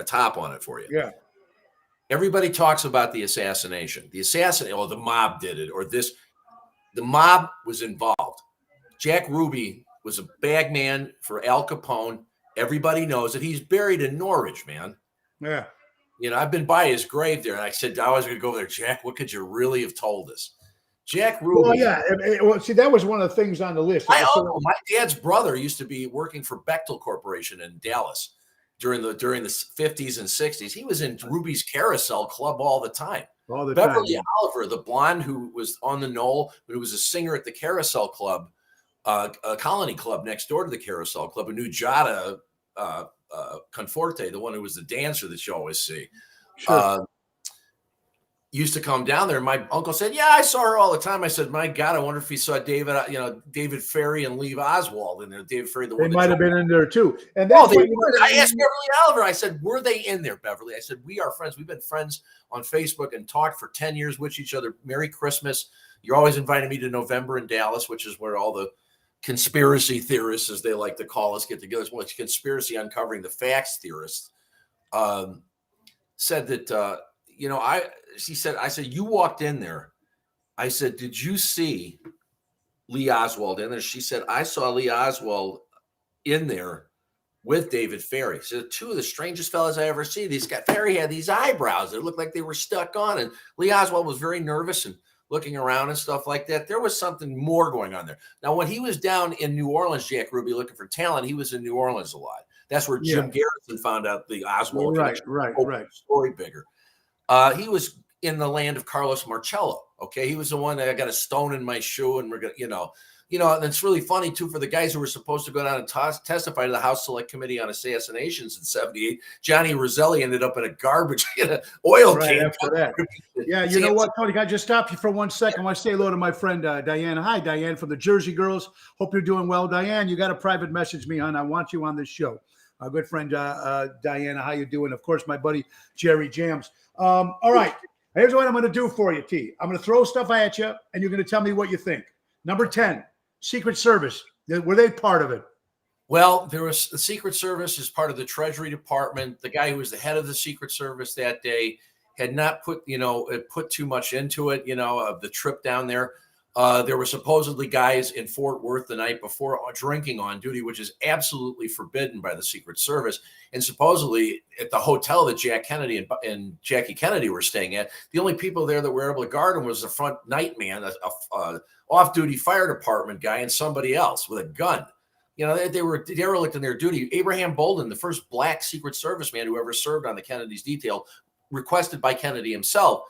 top on it for you. Yeah. Everybody talks about the assassination. The mob did it, or this. The mob was involved. Jack Ruby was a bag man for Al Capone. Everybody knows that he's buried in Norwich, man. Yeah. You know, I've been by his grave there, and I said, I was going to go there. Jack, what could you really have told us? Jack Ruby. Well, yeah. Well, see, that was one of the things on the list. My dad's brother used to be working for Bechtel Corporation in Dallas during the 50s and 60s. He was in Ruby's Carousel Club all the time. Beverly Oliver, the blonde who was on the Knoll, who was a singer at the Carousel Club, a Colony Club next door to the Carousel Club, who knew Jada Conforte, the one who was the dancer that you always see. Sure. Used to come down there. And my uncle said, "Yeah, I saw her all the time." I said, "My God, I wonder if he saw David Ferry and Lee Oswald in there." David Ferry, the one they might have been in there too. And I asked Beverly Oliver. I said, "Were they in there, Beverly?" I said, "We are friends. We've been friends on Facebook and talked for 10 years with each other. Merry Christmas. You're always inviting me to November in Dallas, which is where all the conspiracy theorists, as they like to call us, get together. It's more like conspiracy uncovering the facts theorists." Said that I said, "You walked in there." I said, "Did you see Lee Oswald in there?" She said, "I saw Lee Oswald in there with David Ferry." So two of the strangest fellas I ever see. Ferry had these eyebrows that looked like they were stuck on, and Lee Oswald was very nervous and looking around and stuff like that. There was something more going on there. Now, when he was down in New Orleans, Jack Ruby, looking for talent, he was in New Orleans a lot. That's where Jim Garrison found out the Oswald right. story bigger. He was in the land of Carlos Marcello. Okay, he was the one that got a stone in my shoe, and we're gonna, and it's really funny too for the guys who were supposed to go down and testify to the House Select Committee on Assassinations in '78. Johnny Roselli ended up in a garbage in an oil can. After that. Yeah, you know what, Tony? Can I just stop you for 1 second? I want to say hello to my friend Diane. Hi, Diane from the Jersey Girls. Hope you're doing well, Diane. You got to private message me, hon. I want you on this show. Our good friend Diana, how you doing? Of course, my buddy Jerry Jams. All right, Here's what I'm going to do for you, T. I'm going to throw stuff at you, and you're going to tell me what you think. Number 10, Secret Service. Were they part of it? Well, there was the Secret Service as part of the Treasury Department. The guy who was the head of the Secret Service that day had not put too much into it, of the trip down there. There were supposedly guys in Fort Worth the night before drinking on duty, which is absolutely forbidden by the Secret Service. And supposedly at the hotel that Jack Kennedy and Jackie Kennedy were staying at, the only people there that were able to guard them was the front night man, a off-duty fire department guy, and somebody else with a gun. They were derelict in their duty. Abraham Bolden, the first black Secret Service man who ever served on the Kennedy's detail, requested by Kennedy himself,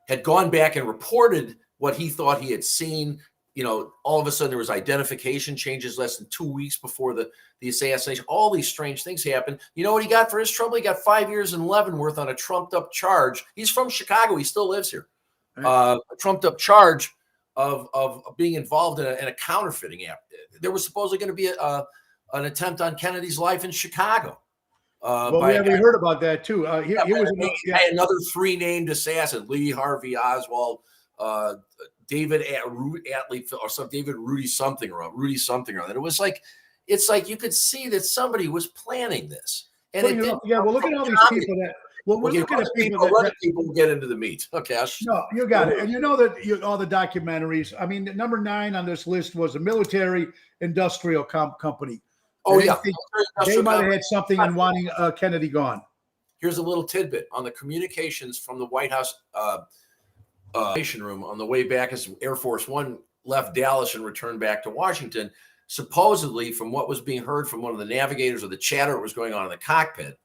had gone back and reported what he thought he had seen. All of a sudden there was identification changes less than 2 weeks before the assassination. All these strange things happened. You know what he got for his trouble? He got 5 years in Leavenworth on a trumped up charge. He's from Chicago. He still lives here. A trumped up charge of being involved in a counterfeiting app. There was supposedly going to be an attempt on Kennedy's life in Chicago. We heard about that too. He was another three named assassin: Lee Harvey Oswald, David Atlee, or some David Rudy something or other. It was like, it's like you could see that somebody was planning this. And well, look at all these people that. Well, we're looking at people get into the meat. Okay, no, you got it, and that all the documentaries. I mean, number 9 on this list was a military industrial company. Oh yeah, they might have had something in wanting Kennedy gone. Here's a little tidbit on the communications from the White House room on the way back as Air Force One left Dallas and returned back to Washington. Supposedly, from what was being heard from one of the navigators or the chatter that was going on in the cockpit,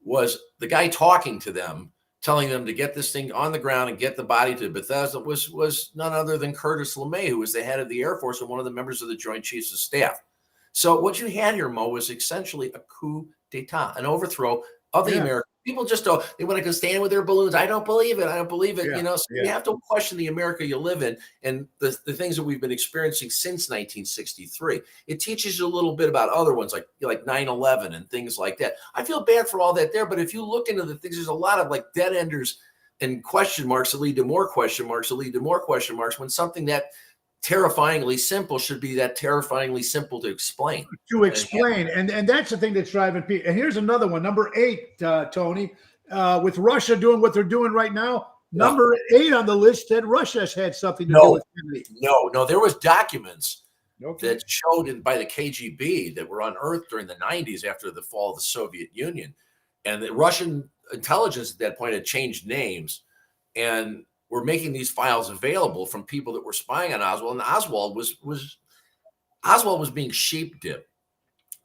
was the guy talking to them, telling them to get this thing on the ground and get the body to Bethesda was none other than Curtis LeMay, who was the head of the Air Force and one of the members of the Joint Chiefs of Staff. So what you had here, Mo, was essentially a coup d'etat, an overthrow of the American people. They want to go stand with their balloons. I don't believe it. So you have to question the America you live in and the things that we've been experiencing since 1963. It teaches you a little bit about other ones like 9/11 and things like that. I feel bad for all that there, but if you look into the things, there's a lot of like dead enders and question marks that lead to more question marks that lead to more question marks when something that terrifyingly simple should be that terrifyingly simple to explain. And that's the thing that's driving people. And here's another one, number 8, Tony, with Russia doing what they're doing right now. Number 8 on the list said Russia has had something to do with Kennedy. No, there was documents that showed by the KGB that were unearthed during the 90s after the fall of the Soviet Union, and the Russian intelligence at that point had changed names and were making these files available from people that were spying on Oswald, and Oswald was being sheep-dipped.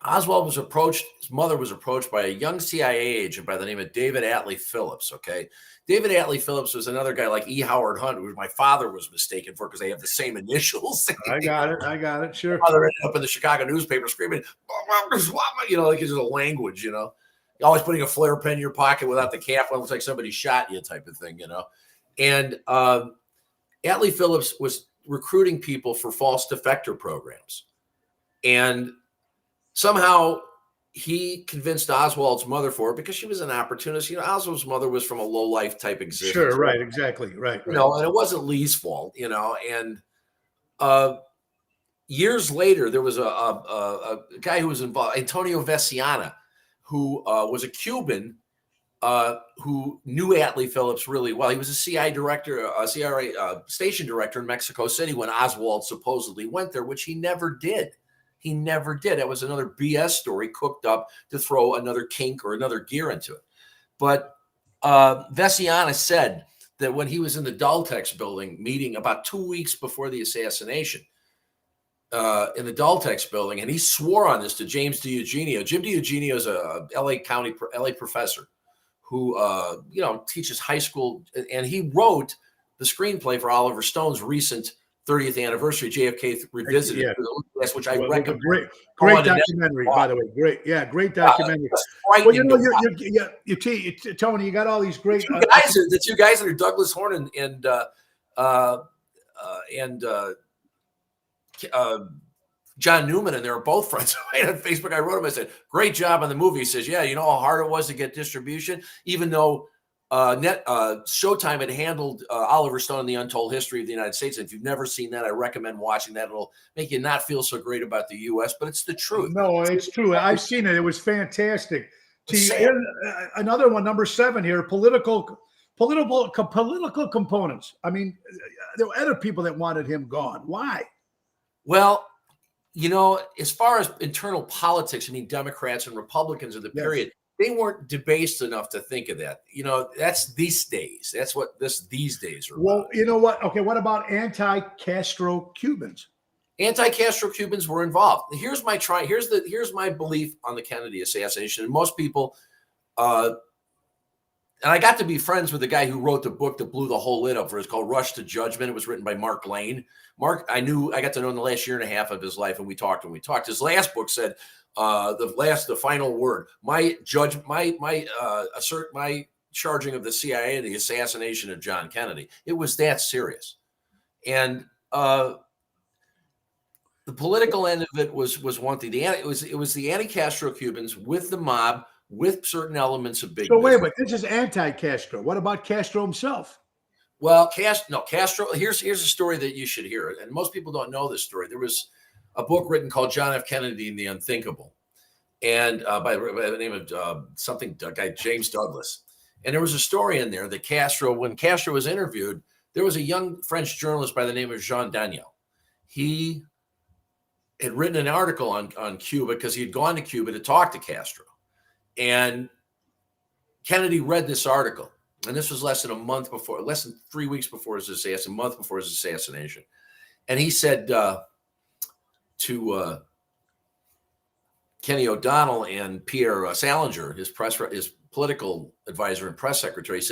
Oswald was approached, his mother was approached by a young CIA agent by the name of David Atlee Phillips, okay? David Atlee Phillips was another guy like E. Howard Hunt, who my father was mistaken for because they have the same initials. I got it, sure. My father ended up in the Chicago newspaper screaming, like it's just a language, always putting a flare pen in your pocket without the cap on, looks like somebody shot you type of thing, And Atlee Phillips was recruiting people for false defector programs. And somehow he convinced Oswald's mother for it because she was an opportunist. Oswald's mother was from a low-life type existence. Sure, right, exactly, right. And it wasn't Lee's fault, and years later, there was a guy who was involved, Antonio Veciana, who was a Cuban who knew Atlee Phillips really well. He was a CIA station director in Mexico City when Oswald supposedly went there, which he never did. That was another BS story cooked up to throw another kink or another gear into it. But Veciana said that when he was in the Daltex building meeting about 2 weeks before the assassination, in the Daltex building, and he swore on this to James DiEugenio. Jim DiEugenio is a LA professor who teaches high school, and he wrote the screenplay for Oliver Stone's recent 30th anniversary JFK Revisited, which I recommend. Great documentary, by the way. Great documentary. Well, Tony, you got all these great the two guys that are Douglas Horn and John Newman, and they were both friends. On Facebook, I wrote him. I said, "Great job on the movie." He says, "Yeah, you know how hard it was to get distribution, even though Showtime had handled Oliver Stone and the Untold History of the United States. And if you've never seen that, I recommend watching that. It'll make you not feel so great about the U.S., but it's the truth. No, it's true. I've seen it. It was fantastic. Another one, number 7 here, political components. I mean, there were other people that wanted him gone. Why? Well, as far as internal politics, I mean, Democrats and Republicans of the period, they weren't debased enough to think of that. That's these days. That's what these days are about. Well, you know what? Okay, what about anti-Castro Cubans? Anti-Castro Cubans were involved. Here's my belief on the Kennedy assassination. And most people, and I got to be friends with the guy who wrote the book that blew the whole lid up for it. It's called Rush to Judgment. It was written by Mark Lane. Mark, I got to know in the last year and a half of his life, and we talked. His last book said, the final word, my charging of the CIA and the assassination of John Kennedy. It was that serious. And the political end of it was one thing. It was the anti-Castro Cubans with the mob, with certain elements of big. So wait a minute, this is anti-Castro. What about Castro himself? Well, Castro. Here's a story that you should hear, and most people don't know this story. There was a book written called John F. Kennedy and the Unthinkable, and by the name of guy James Douglas. And there was a story in there that when Castro was interviewed, there was a young French journalist by the name of Jean Daniel. He had written an article on Cuba because he had gone to Cuba to talk to Castro. And Kennedy read this article. And this was less than 3 weeks before his assassination, a month before his assassination. And he said to Kenny O'Donnell and Pierre Salinger, his political advisor and press secretary,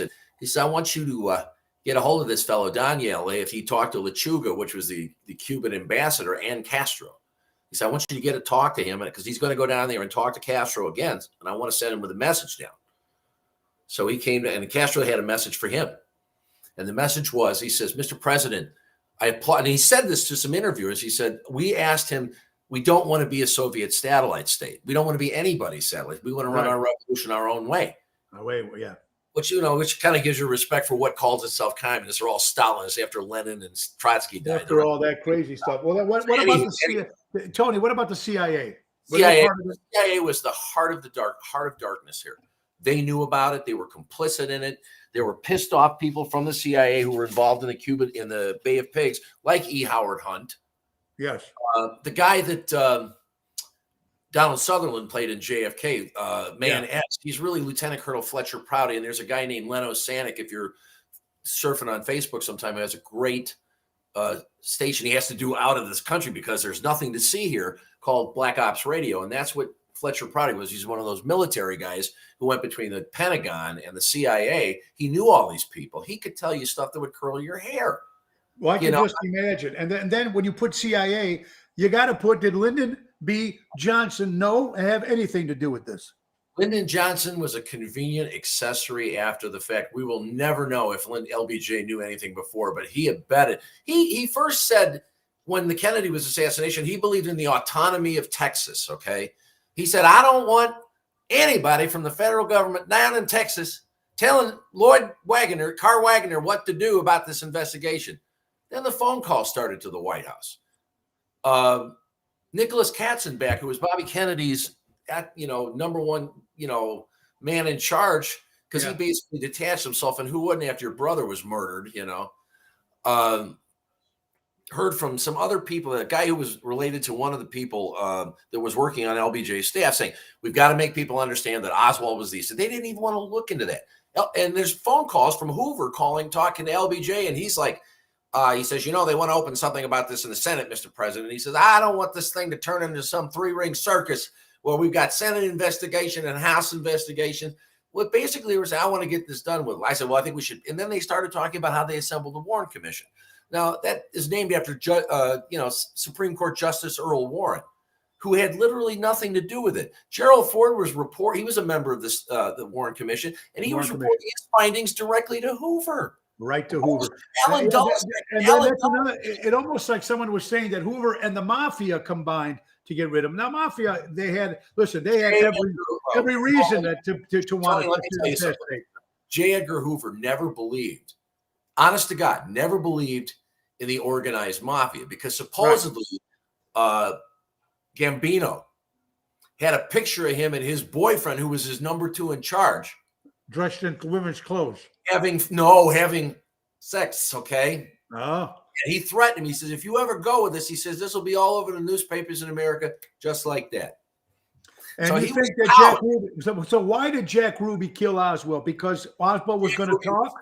he said, I want you to get a hold of this fellow Daniel if he talked to Lechuga, which was the Cuban ambassador, and Castro. He said, I want you to get a talk to him because he's going to go down there and talk to Castro again. And I want to send him with a message down. So he came and Castro had a message for him. And the message was, he says, Mr. President, I applaud. And he said this to some interviewers. He said, we asked him, we don't want to be a Soviet satellite state. We don't want to be anybody's satellite. We want to run our revolution our own way. Yeah. Which kind of gives you respect for what calls itself communist. They're all Stalinists after Lenin and Trotsky died. After all that crazy stuff. Well, what about the CIA? Tony, what about the CIA? CIA was the heart of darkness here. They knew about it. They were complicit in it. There were pissed off people from the CIA who were involved in the Bay of Pigs, like E. Howard Hunt. Yes. The guy that Donald Sutherland played in JFK, X. He's really Lieutenant Colonel Fletcher Prouty. And there's a guy named Leno Sanik, if you're surfing on Facebook sometime, who has a great station he has to do out of this country because there's nothing to see here, called Black Ops Radio. And that's what Fletcher Prouty was. He's one of those military guys who went between the Pentagon and the CIA. He knew all these people. He could tell you stuff that would curl your hair. Well, I can just imagine. And then when you put CIA, you got to put, did Lyndon B. Johnson have anything to do with this? Lyndon Johnson was a convenient accessory after the fact. We will never know if LBJ knew anything before, but he abetted. He first said when the Kennedy was assassination, he believed in the autonomy of Texas, okay? He said, I don't want anybody from the federal government down in Texas telling Carr Wagoner what to do about this investigation. Then the phone call started to the White House. Nicholas Katzenbach, who was Bobby Kennedy's number one, man in charge, because he basically detached himself, and who wouldn't after your brother was murdered, heard from some other people, a guy who was related to one of the people that was working on LBJ's staff, saying, we've got to make people understand that Oswald was these. They didn't even want to look into that. And there's phone calls from Hoover talking to LBJ, and he's like, he says, they want to open something about this in the Senate, Mr. President. He says, I don't want this thing to turn into some three-ring circus where we've got Senate investigation and House investigation. Well, basically, we're saying, I want to get this done with. I said, well, I think we should. And then they started talking about how they assembled the Warren Commission. Now, that is named after, Supreme Court Justice Earl Warren, who had literally nothing to do with it. Gerald Ford he was a member of this, the Warren Commission, and he was reporting his findings directly to Hoover. Right to Hoover. Alan Dulles. It almost like someone was saying that Hoover and the mafia combined to get rid of him. Now, mafia, they had every reason to want to assassinate. J. Edgar Hoover never believed, honest to God, never believed in the organized mafia because supposedly Gambino had a picture of him and his boyfriend, who was his number 2 in charge, Dressed in women's clothes. having sex, okay? Oh. And he threatened him. He says, if you ever go with this, he says, this will be all over the newspapers in America, just like that. And So you he think was that out. Jack Ruby, so why did Jack Ruby kill Oswald? Because Oswald was going to talk?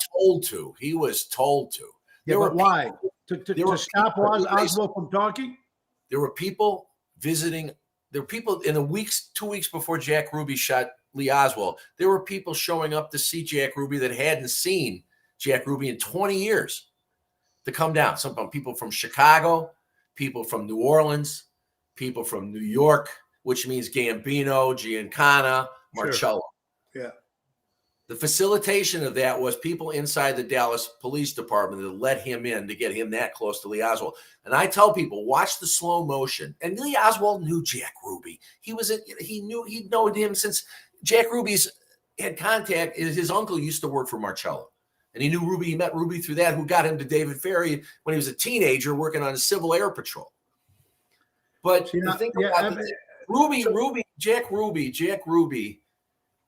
He was told to. Yeah, but why? To stop Oswald from talking? There were people visiting. There were people in the 2 weeks before Jack Ruby shot Lee Oswald. There were people showing up to see Jack Ruby that hadn't seen Jack Ruby in 20 years to come down. Some people from Chicago, people from New Orleans, people from New York, which means Gambino, Giancana, Marcello. Sure. Yeah. The facilitation of that was people inside the Dallas Police Department that let him in to get him that close to Lee Oswald. And I tell people, watch the slow motion. And Lee Oswald knew Jack Ruby. He'd known him since Jack Ruby's had contact. His uncle used to work for Marcello. And he knew Ruby. He met Ruby through that, who got him to David Ferry when he was a teenager working on the Civil Air Patrol. But the thing about Jack Ruby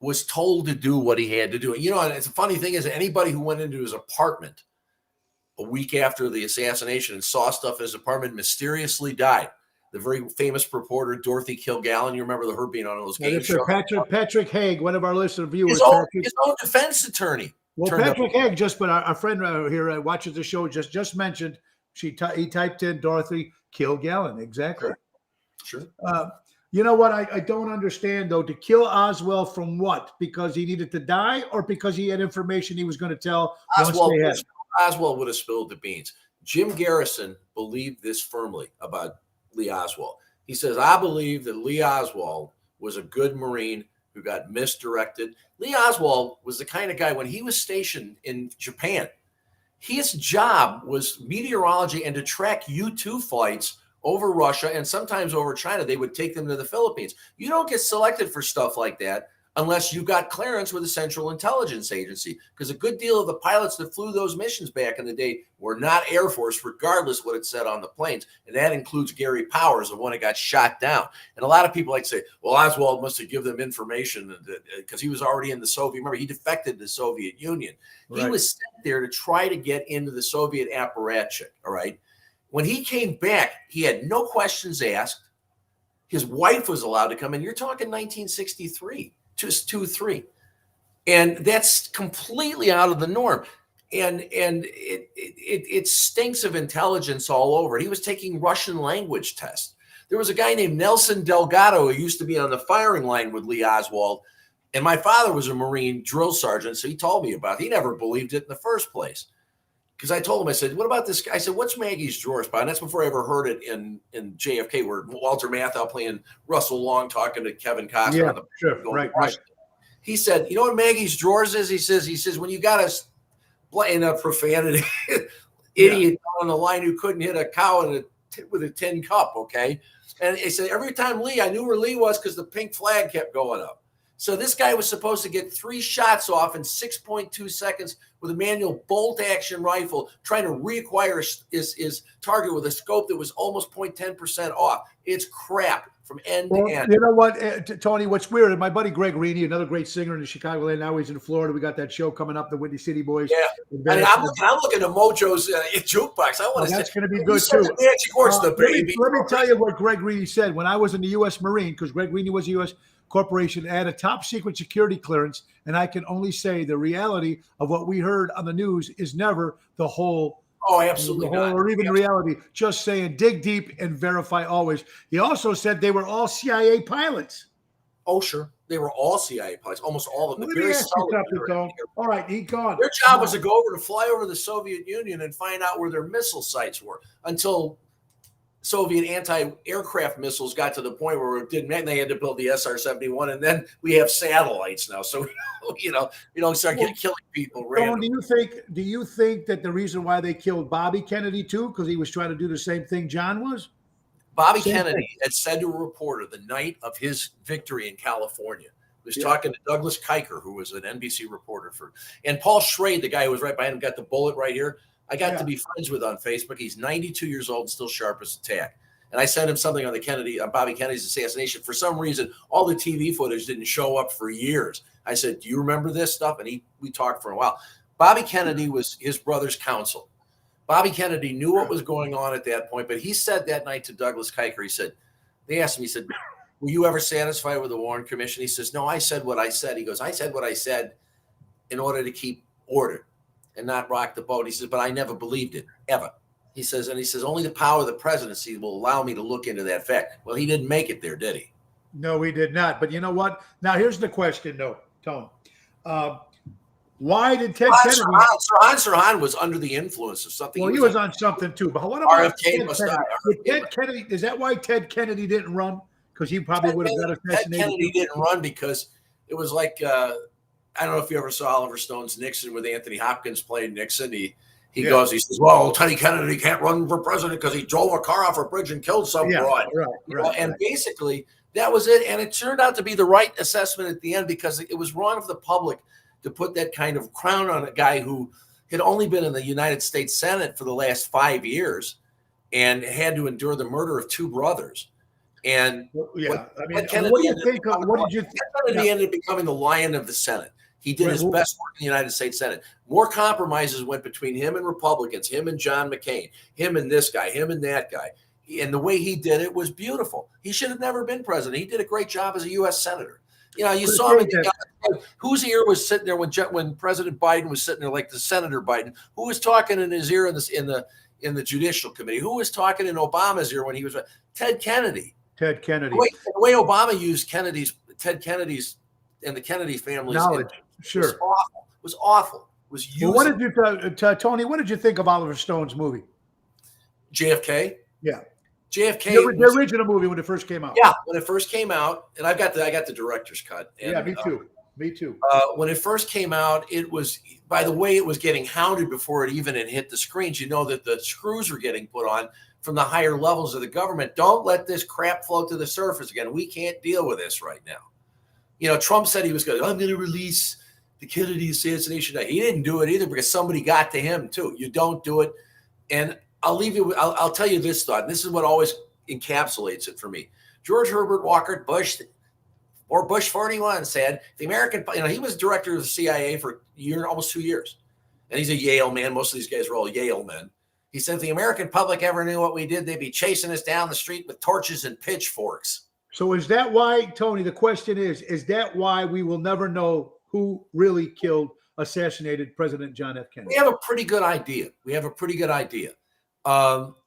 was told to do what he had to do. And it's a funny thing is anybody who went into his apartment a week after the assassination and saw stuff in his apartment mysteriously died. The very famous reporter Dorothy Kilgallen, you remember her being on those game shows. Patrick Haig, one of our listener viewers. His own defense attorney. Well, Patrick Haig but our friend here watches the show just mentioned he typed in Dorothy Kilgallen. Exactly. Sure. You know what? I don't understand, though. To kill Oswald from what? Because he needed to die or because he had information he was going to tell Oswald would have spilled the beans. Jim Garrison believed this firmly about Lee Oswald. He says, I believe that Lee Oswald was a good Marine who got misdirected. Lee Oswald was the kind of guy, when he was stationed in Japan, his job was meteorology and to track U-2 flights over Russia and sometimes over China. They would take them to the Philippines. You don't get selected for stuff like that unless you've got clearance with the Central Intelligence Agency, because a good deal of the pilots that flew those missions back in the day were not Air Force, regardless what it said on the planes. And that includes Gary Powers, the one that got shot down. And a lot of people like to say, well, Oswald must have given them information because he was already in the Soviet. Remember, he defected to the Soviet Union. Right. He was sent there to try to get into the Soviet apparatchik, all right? When he came back, he had no questions asked. His wife was allowed to come in. You're talking 1963, just 2-3. And that's completely out of the norm. And it stinks of intelligence all over. He was taking Russian language tests. There was a guy named Nelson Delgado who used to be on the firing line with Lee Oswald. And my father was a Marine drill sergeant, so he told me about it. He never believed it in the first place. Because I told him, I said, what about this guy? I said, what's Maggie's Drawer spot? And that's before I ever heard it in JFK, where Walter Matthau playing Russell Long talking to Kevin Costner. Yeah, on the sure. Right. He said, you know what Maggie's Drawers is? He says, when you got in a profanity idiot on the line who couldn't hit a cow with a tin cup, okay? And he said, every time I knew where Lee was because the pink flag kept going up. So this guy was supposed to get 3 shots off in 6.2 seconds with a manual bolt-action rifle, trying to reacquire his target with a scope that was almost 0.10% off. It's crap from end to end. You know what, Tony, what's weird, my buddy Greg Reedy, another great singer in the Chicagoland, now he's in Florida. We got that show coming up, the Whitney City Boys. Yeah. I'm looking at Mojo's jukebox. I want to that's going to be good, too. Magic Horse, the baby. Let me tell you what Greg Reedy said. When I was in the U.S. Marine, because Greg Reedy was a U.S. corporation, had a top secret security clearance, and I can only say the reality of what we heard on the news is never the whole. Oh, absolutely not. Or even reality. Just saying, dig deep and verify always. He also said they were all CIA pilots. Oh, sure. They were all CIA pilots, almost all of them. Let me ask you something, all right, he's gone. Their job was to go over to fly over the Soviet Union and find out where their missile sites were until Soviet anti-aircraft missiles got to the point where it didn't matter. They had to build the SR-71, and then we have satellites now. So, we don't start killing people randomly. Do you think that the reason why they killed Bobby Kennedy, too, because he was trying to do the same thing John was? Bobby Kennedy had said to a reporter the night of his victory in California, was talking to Douglas Kiker, who was an NBC reporter and Paul Schrade, the guy who was right behind him, got the bullet right here. I got to be friends with on Facebook. He's 92 years old, still sharp as a tack. And I sent him something on Bobby Kennedy's assassination. For some reason, all the TV footage didn't show up for years. I said, "Do you remember this stuff?" And we talked for a while. Bobby Kennedy was his brother's counsel. Bobby Kennedy knew what was going on at that point, but he said that night to Douglas Kiker, they asked him, he said, "Were you ever satisfied with the Warren Commission?" He says, "No, I said what I said." He goes, "I said what I said in order to keep order and not rock the boat." He says, "But I never believed it, ever." He says, "Only the power of the presidency will allow me to look into that fact." Well, he didn't make it there, did he? No, he did not. But you know what? Now, here's the question, though, Tone. Why did Ted Kennedy? Sirhan was under the influence of something. Well, he was on something too. But what about Ted Kennedy? Is that why Ted Kennedy didn't run? Because he probably would have got assassinated. Ted Kennedy didn't run because it was like I don't know if you ever saw Oliver Stone's Nixon with Anthony Hopkins playing Nixon. He says, "Well, Teddy Kennedy can't run for president because he drove a car off a bridge and killed some broad." Right. And basically, that was it. And it turned out to be the right assessment at the end because it was wrong of the public to put that kind of crown on a guy who had only been in the United States Senate for the last 5 years and had to endure the murder of two brothers. And what do you think? What did you think? Kennedy ended up becoming the lion of the Senate. He did his best work in the United States Senate. More compromises went between him and Republicans, him and John McCain, him and this guy, him and that guy. And the way he did it was beautiful. He should have never been president. He did a great job as a U.S. senator. You saw him. Whose ear was sitting there when President Biden was sitting there, like the Senator Biden? Who was talking in his ear in the Judicial Committee? Who was talking in Obama's ear when he was Ted Kennedy? Ted Kennedy. The way Obama used Ted Kennedy's and the Kennedy family's knowledge, was awful. Well, what did you, Tony? What did you think of Oliver Stone's movie? JFK. Yeah. JFK, the original movie when it first came out. Yeah, when it first came out, and I got the director's cut. And, yeah, me too. Me too. When it first came out, it was, by the way, it was getting hounded before it even had hit the screens. You know that the screws were getting put on from the higher levels of the government. Don't let this crap float to the surface again. We can't deal with this right now. Trump said he was going. I'm going to release the Kennedy assassination. He didn't do it either because somebody got to him too. You don't do it, and I'll tell you this thought. This is what always encapsulates it for me. George Herbert Walker Bush, or Bush 41, said the American. He was director of the CIA for almost 2 years, and he's a Yale man. Most of these guys were all Yale men. He said if the American public ever knew what we did, they'd be chasing us down the street with torches and pitchforks. So is that why, Tony? The question is that why we will never know who really assassinated President John F. Kennedy? We have a pretty good idea.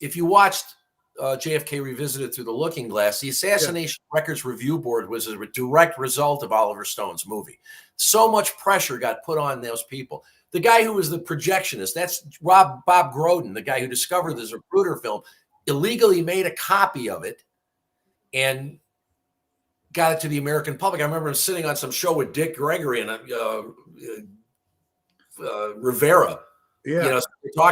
If you watched JFK Revisited through the Looking Glass, the Assassination Records Review Board was a direct result of Oliver Stone's movie. So much pressure got put on those people. The guy who was the projectionist, that's Bob Groden, the guy who discovered the Zapruder film, illegally made a copy of it and got it to the American public. I remember him sitting on some show with Dick Gregory and Rivera. Yeah.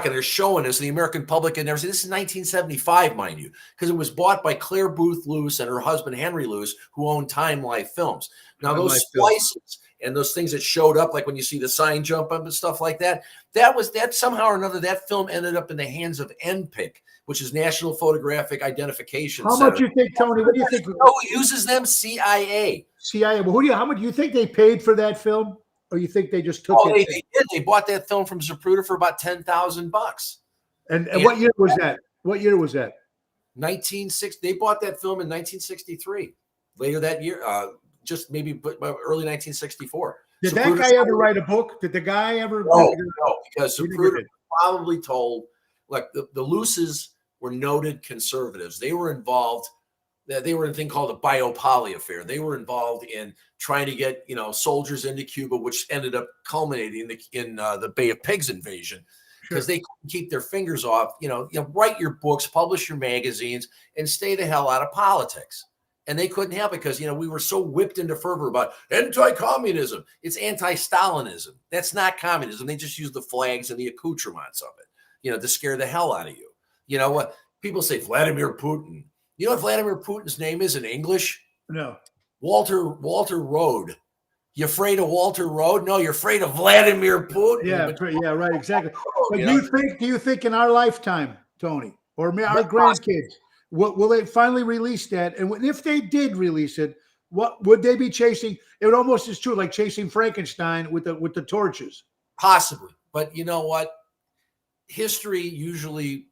They're showing us the American public and everything. This is 1975, mind you, because it was bought by Claire Booth Luce and her husband, Henry Luce, who owned Time Life Films. Now, those splices and those things that showed up, like when you see the sign jump up and stuff like that, that somehow or another, that film ended up in the hands of NPIC, which is National Photographic Identification Center. How much you think, Tony? What do you think? Who uses them? CIA. CIA. But how much do you think they paid for that film? Or you think they just took it? They did. They bought that film from Zapruder for about $10,000. And what year was that? 1960. They bought that film in 1963. Later that year, just maybe early 1964. Did that guy ever write a book? Did the guy ever? No, because Zapruder probably told. Like the Luces were noted conservatives. They were involved. They were in a thing called the Biopoly affair. They were involved in trying to get soldiers into Cuba, which ended up culminating in the Bay of Pigs invasion, because they couldn't keep their fingers off. Write your books, publish your magazines, and stay the hell out of politics. And they couldn't help it because we were so whipped into fervor about anti-communism. It's anti-Stalinism. That's not communism. They just use the flags and the accoutrements of it, to scare the hell out of you. You know what? People say Vladimir Putin. You know what Vladimir Putin's name is in English? No. Walter Rode. You afraid of Walter Road? No, you're afraid of Vladimir Putin. Yeah, right, exactly. But You do know? you think in our lifetime, Tony, or our grandkids, will they finally release that? And if they did release it, what would they be chasing? It almost is true, like chasing Frankenstein with the torches. Possibly. But you know what? History usually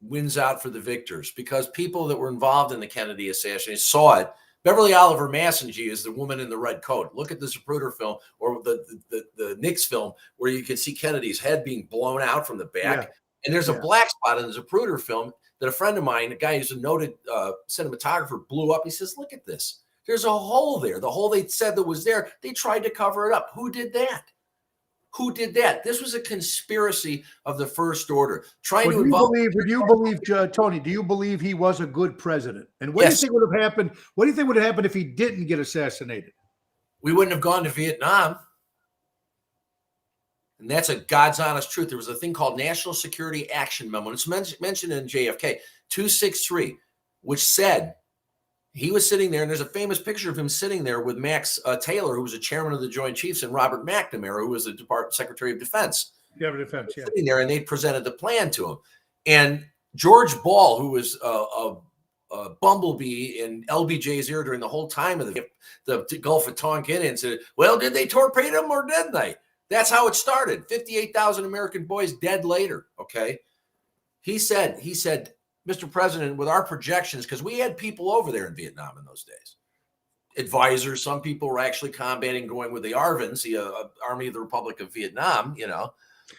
wins out for the victors because people that were involved in the Kennedy assassination saw it. Beverly Oliver Massengill is the woman in the red coat. Look at the Zapruder film or the Nix film where you can see Kennedy's head being blown out from the back. Yeah. And there's a black spot in the Zapruder film that a friend of mine, a guy who's a noted cinematographer, blew up. He says, look at this. There's a hole there. The hole they said that was there, they tried to cover it up. Who did that? Who did that? This was a conspiracy of the First Order trying to involve. Tony? Do you believe he was a good president? And what do you think would have happened? What do you think would have happened if he didn't get assassinated? We wouldn't have gone to Vietnam. And that's a God's honest truth. There was a thing called National Security Action Memo. And it's mentioned in JFK 263, which said he was sitting there, and there's a famous picture of him sitting there with Max Taylor, who was a chairman of the Joint Chiefs, and Robert McNamara, who was the Secretary of Defense. Sitting there, and they presented the plan to him. And George Ball, who was a bumblebee in LBJ's ear during the whole time of the Gulf of Tonkin, and said, well, did they torpedo him or didn't they? That's how it started. 58,000 American boys dead later, okay? He said, Mr. President, with our projections, because we had people over there in Vietnam in those days, advisors, some people were actually combating, going with the ARVNs, the Army of the Republic of Vietnam, you know.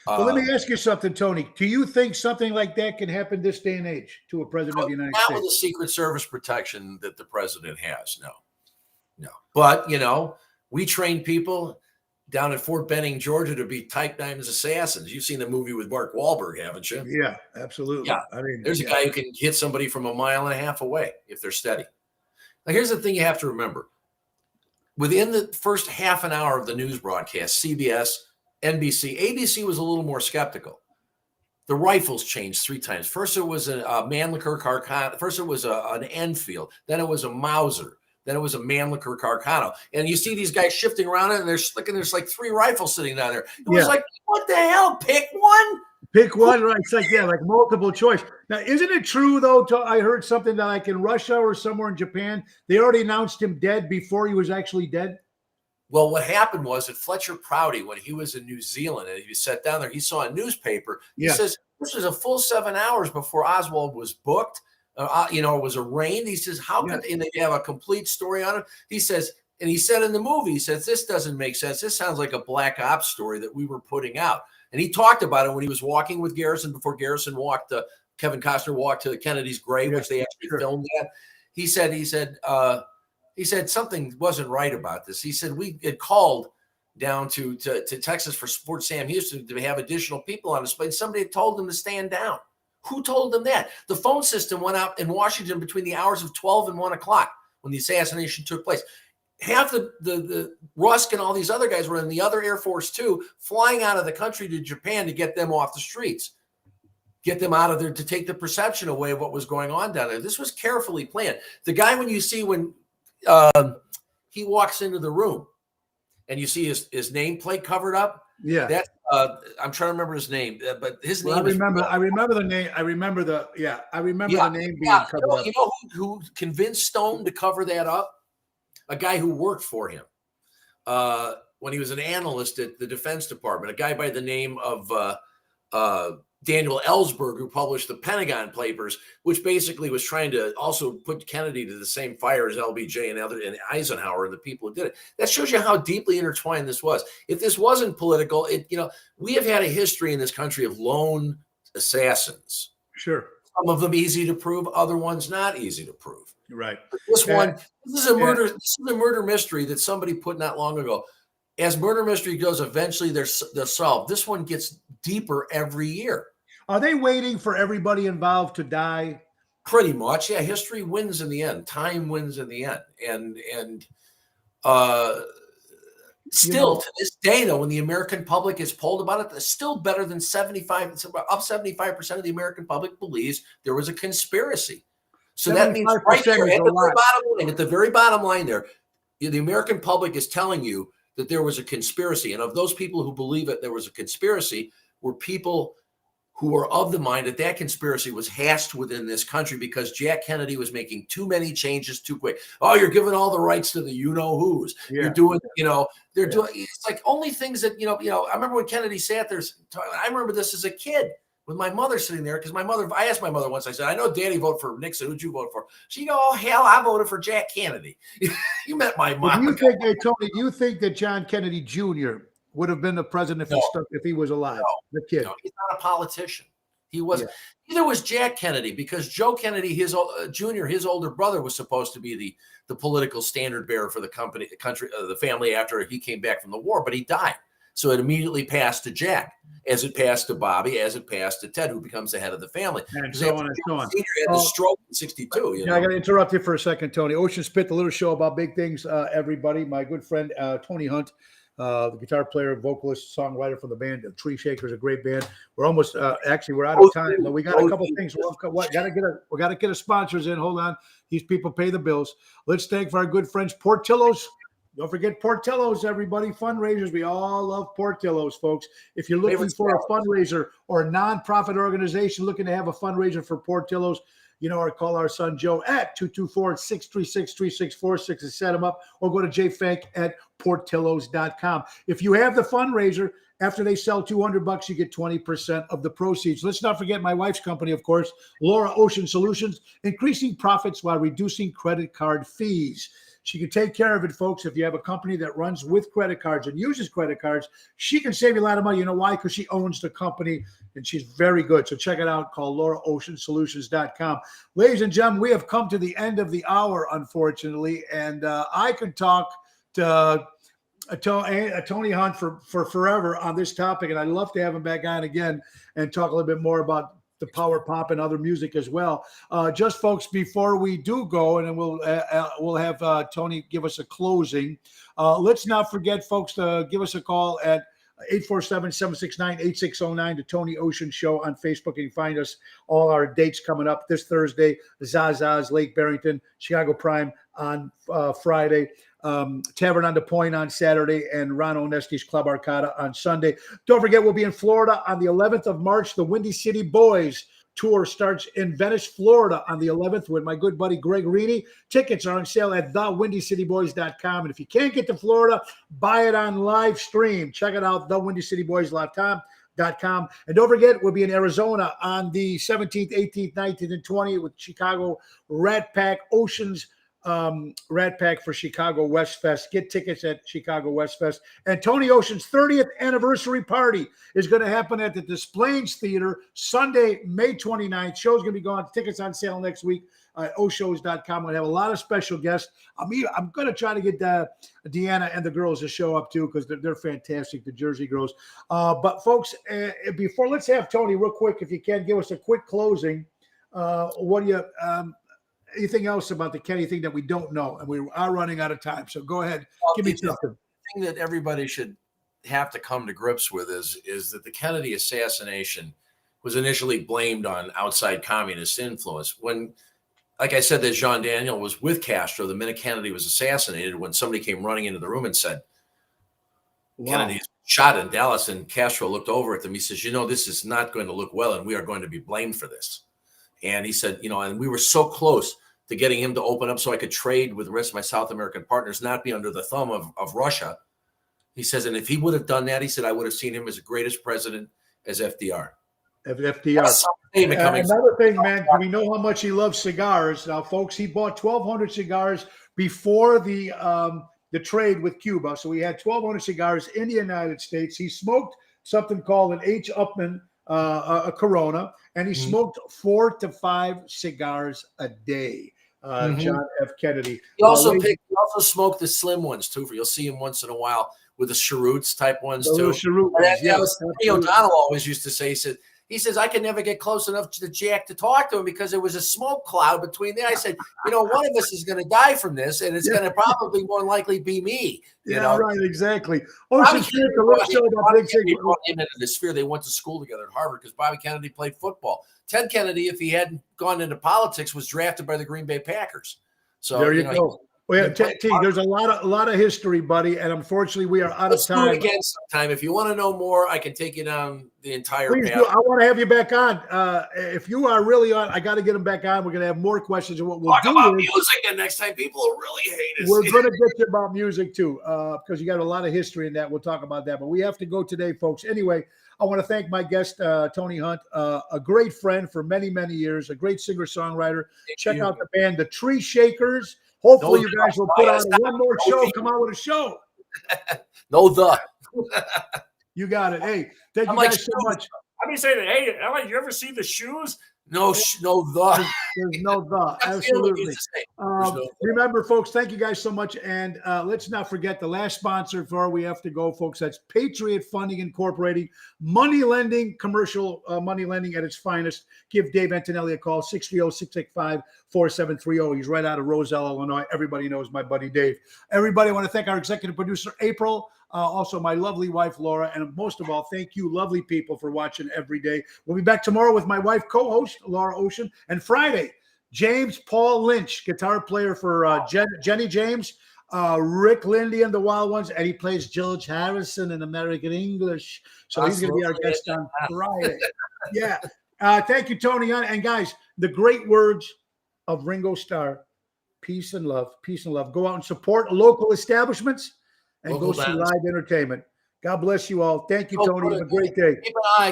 Well, let me ask you something, Tony. Do you think something like that can happen this day and age to a president of the United States? Not with the Secret Service protection that the president has, no. But, you know, we train people down at Fort Benning, Georgia, to be Type Diamond's assassins. You've seen the movie with Mark Wahlberg, haven't you? Yeah, absolutely. Yeah. I mean, there's a guy who can hit somebody from a mile and a half away if they're steady. Now, here's the thing you have to remember. Within the first half an hour of the news broadcast, CBS, NBC, ABC was a little more skeptical. The rifles changed 3 times. First, it was a Mannlicher Carcano. First, it was an Enfield. Then it was a Mauser. Then it was a Mannlicher Carcano. And you see these guys shifting around it, and there's like 3 rifles sitting down there. It was like, what the hell? Pick one? Pick one, right? It's like multiple choice. Now, isn't it true, though, I heard something that like in Russia or somewhere in Japan, they already announced him dead before he was actually dead? Well, what happened was that Fletcher Prouty, when he was in New Zealand and he sat down there, he saw a newspaper. He says, this was a full 7 hours before Oswald was booked. It was arraigned. He says, how could and they have a complete story on it? He says, and he said in the movie, he says, this doesn't make sense. This sounds like a black ops story that we were putting out. And he talked about it when he was walking with Garrison before Garrison Kevin Costner walked to Kennedy's grave, which they actually filmed that. He said something wasn't right about this. He said, we had called down to Texas for Fort Sam Houston to have additional people on display. Somebody had told them to stand down. Who told them that? The phone system went out in Washington between the hours of 12 and 1 o'clock when the assassination took place. Half the Rusk and all these other guys were in the other Air Force too, flying out of the country to Japan to get them off the streets, get them out of there, to take the perception away of what was going on down there. This was carefully planned. The guy, when you see when he walks into the room and you see his nameplate covered up, that's I'm trying to remember his name, but his name. I remember the name. I remember the name being covered up. You know who convinced Stone to cover that up? A guy who worked for him when he was an analyst at the Defense Department. A guy by the name of Daniel Ellsberg, who published the Pentagon Papers, which basically was trying to also put Kennedy to the same fire as LBJ and Eisenhower and the people who did it. That shows you how deeply intertwined this was. If this wasn't political, we have had a history in this country of lone assassins. Sure. Some of them easy to prove, other ones not easy to prove. Right. But this is a murder. This is a murder mystery that somebody put not long ago. As murder mystery goes, eventually they're solved. This one gets deeper every year. Are they waiting for everybody involved to die? Pretty much, yeah. History wins in the end. Time wins in the end, and still to this day, though, when the American public is polled about it, it's still better than 75%. Up 75% of the American public believes there was a conspiracy. So that means right there at the very bottom line there, the American public is telling you that there was a conspiracy. And of those people who believe that there was a conspiracy were people who were of the mind that that conspiracy was hatched within this country because Jack Kennedy was making too many changes too quick. Oh, you're giving all the rights to the you-know-whos. Yeah. You're doing, they're doing, it's like only things that, I remember when Kennedy sat there, I remember this as a kid with my mother sitting there because I asked my mother once, I said, I know Daddy voted for Nixon. Who'd you vote for? She go, oh, hell, I voted for Jack Kennedy. You met my mom. Do you think that John Kennedy Jr. would have been the president if he was alive? The kid. No, he's not a politician. He wasn't. Neither was Jack Kennedy because Joe Kennedy, his Jr., his older brother, was supposed to be the political standard bearer for the country, the family after he came back from the war, but he died. So it immediately passed to Jack, as it passed to Bobby, as it passed to Ted, who becomes the head of the family. And so on and so on. Senior had the stroke in '62. I got to interrupt you for a second, Tony. Ocean's Pit, the little show about big things, everybody. My good friend, Tony Hunt, the guitar player, vocalist, songwriter for the band. Tree Shakers, a great band. We're almost we're out of time, but we got a couple things. We got to get our sponsors in. Hold on, these people pay the bills. Let's thank for our good friends Portillo's. Don't forget Portillo's, everybody. Fundraisers, we all love Portillo's, folks. If you're looking for a fundraiser or a nonprofit organization looking to have a fundraiser for Portillo's, or call our son Joe at 224-636-3646 and set him up, or go to jfank@portillos.com. If you have the fundraiser, after they sell $200, you get 20% of the proceeds. Let's not forget my wife's company, of course, Laura Ocean Solutions, increasing profits while reducing credit card fees. She can take care of it, folks. If you have a company that runs with credit cards and uses credit cards, she can save you a lot of money. You know why? Because she owns the company, and she's very good. So check it out. Call LauraOceanSolutions.com. Ladies and gentlemen, we have come to the end of the hour, unfortunately, and I could talk to Tony Hunt for forever on this topic, and I'd love to have him back on again and talk a little bit more about the power pop and other music as well. Just folks, before we do go, and then we'll have Tony give us a closing. Let's not forget, folks, to give us a call at 847-769-8609, the Tony Ocean Show on Facebook. You can find us all our dates coming up this Thursday, Zaza's, Lake Barrington, Chicago Prime on Friday, Tavern on the Point on Saturday, and Ron Onesti's Club Arcada on Sunday. Don't forget, we'll be in Florida on the 11th of March. The Windy City Boys tour starts in Venice, Florida on the 11th with my good buddy Greg Reedy. Tickets are on sale at thewindycityboys.com. And if you can't get to Florida, buy it on live stream. Check it out, thewindycityboys.com. And don't forget, we'll be in Arizona on the 17th, 18th, 19th, and 20th with Chicago Rat Pack Oceans Rat Pack for Chicago West Fest. Get tickets at Chicago West Fest. And Tony Ocean's 30th anniversary party is going to happen at the Des Plaines Theater Sunday, May 29th. Show's going to be going. Tickets on sale next week at oshows.com. We're going to have a lot of special guests. I'm going to try to get Deanna and the girls to show up too, because they're fantastic, the Jersey girls. But folks, before, let's have Tony real quick, if you can, give us a quick closing. What do you anything else about the Kennedy thing that we don't know? And we are running out of time. So go ahead. Give me something. The thing that everybody should have to come to grips with is that the Kennedy assassination was initially blamed on outside communist influence. When, like I said, that Jean Daniel was with Castro the minute Kennedy was assassinated, when somebody came running into the room and said, Kennedy's shot in Dallas, and Castro looked over at them. He says, this is not going to look well, and we are going to be blamed for this. And he said, and we were so close to getting him to open up so I could trade with the rest of my South American partners, not be under the thumb of Russia. He says, and if he would have done that, he said, I would have seen him as the greatest president as FDR. FDR. Another thing, man, we know how much he loves cigars. Now, folks, he bought 1,200 cigars before the trade with Cuba. So he had 1,200 cigars in the United States. He smoked something called an H. Upmann, a Corona, and he smoked 4 to 5 cigars a day. John F. Kennedy. He also smoked the slim ones too. You'll see him once in a while with the cheroots type ones too. O'Donnell always used to say, he says, I could never get close enough to Jack to talk to him because there was a smoke cloud between there. I said, one of us is going to die from this, and it's going to probably more likely be me. Right, exactly. Ocean's Pit, the little show about big things. Brought him into the sphere. They went to school together at Harvard because Bobby Kennedy played football. Ted Kennedy, if he hadn't gone into politics, was drafted by the Green Bay Packers. So there you go. Well, yeah, T, there's a lot of history, buddy, and unfortunately, we are out Let's of time. do it again sometime. If you want to know more, I can take you down the entire Please path. do. I want to have you back on. If you are really on, I got to get them back on. We're going to have more questions. And what we'll Talk do about is music, and next time people will really hate us. we're going to get you about music too, because you got a lot of history in that. We'll talk about that. But we have to go today, folks. Anyway, I want to thank my guest, Tony Hunt, a great friend for many, many years, a great singer-songwriter. Check out the band, the Tree Shakers. Hopefully, you guys will put on one more show, come out with a show. You got it. Hey, thank you guys so much. I've been saying, hey, Ella, you ever see the shoes? There's no the. Absolutely. Remember, folks, thank you guys so much. And let's not forget the last sponsor before we have to go, folks. That's Patriot Funding Incorporated. Money lending, commercial money lending at its finest. Give Dave Antonelli a call, 630-685-4730. He's right out of Roselle, Illinois. Everybody knows my buddy Dave. Everybody, I want to thank our executive producer, April. Also, my lovely wife, Laura. And most of all, thank you, lovely people, for watching every day. We'll be back tomorrow with my wife, co-host, Laura Ocean. And Friday, James Paul Lynch, guitar player for Jenny James, Rick Lindy and the Wild Ones, and he plays George Harrison in American English. So he's going to be our guest on Friday. Yeah. Thank you, Tony. And guys, the great words of Ringo Starr, peace and love, peace and love. Go out and support local establishments and go see live entertainment. God bless you all. Thank you, Tony. Have a great day.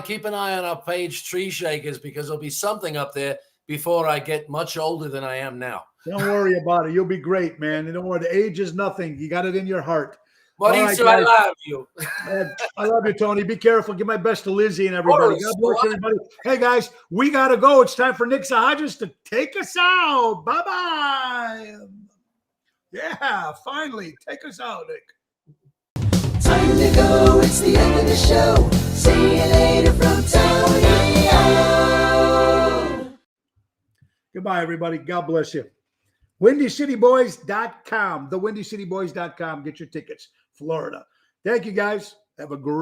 Keep an eye on our page, Tree Shakers, because there'll be something up there before I get much older than I am now. Don't worry about it. You'll be great, man. You don't worry. The age is nothing. You got it in your heart. Mauricio, I love you. I love you, Tony. Be careful. Give my best to Lizzie and everybody. God bless everybody. Hey, guys, we got to go. It's time for Nick Sahajas to take us out. Bye-bye. Yeah, finally. Take us out, Nick. Time to go, it's the end of the show. See you later from Tony O. Goodbye, everybody. God bless you. WindyCityBoys.com. The WindyCityBoys.com. Get your tickets. Florida. Thank you, guys. Have a great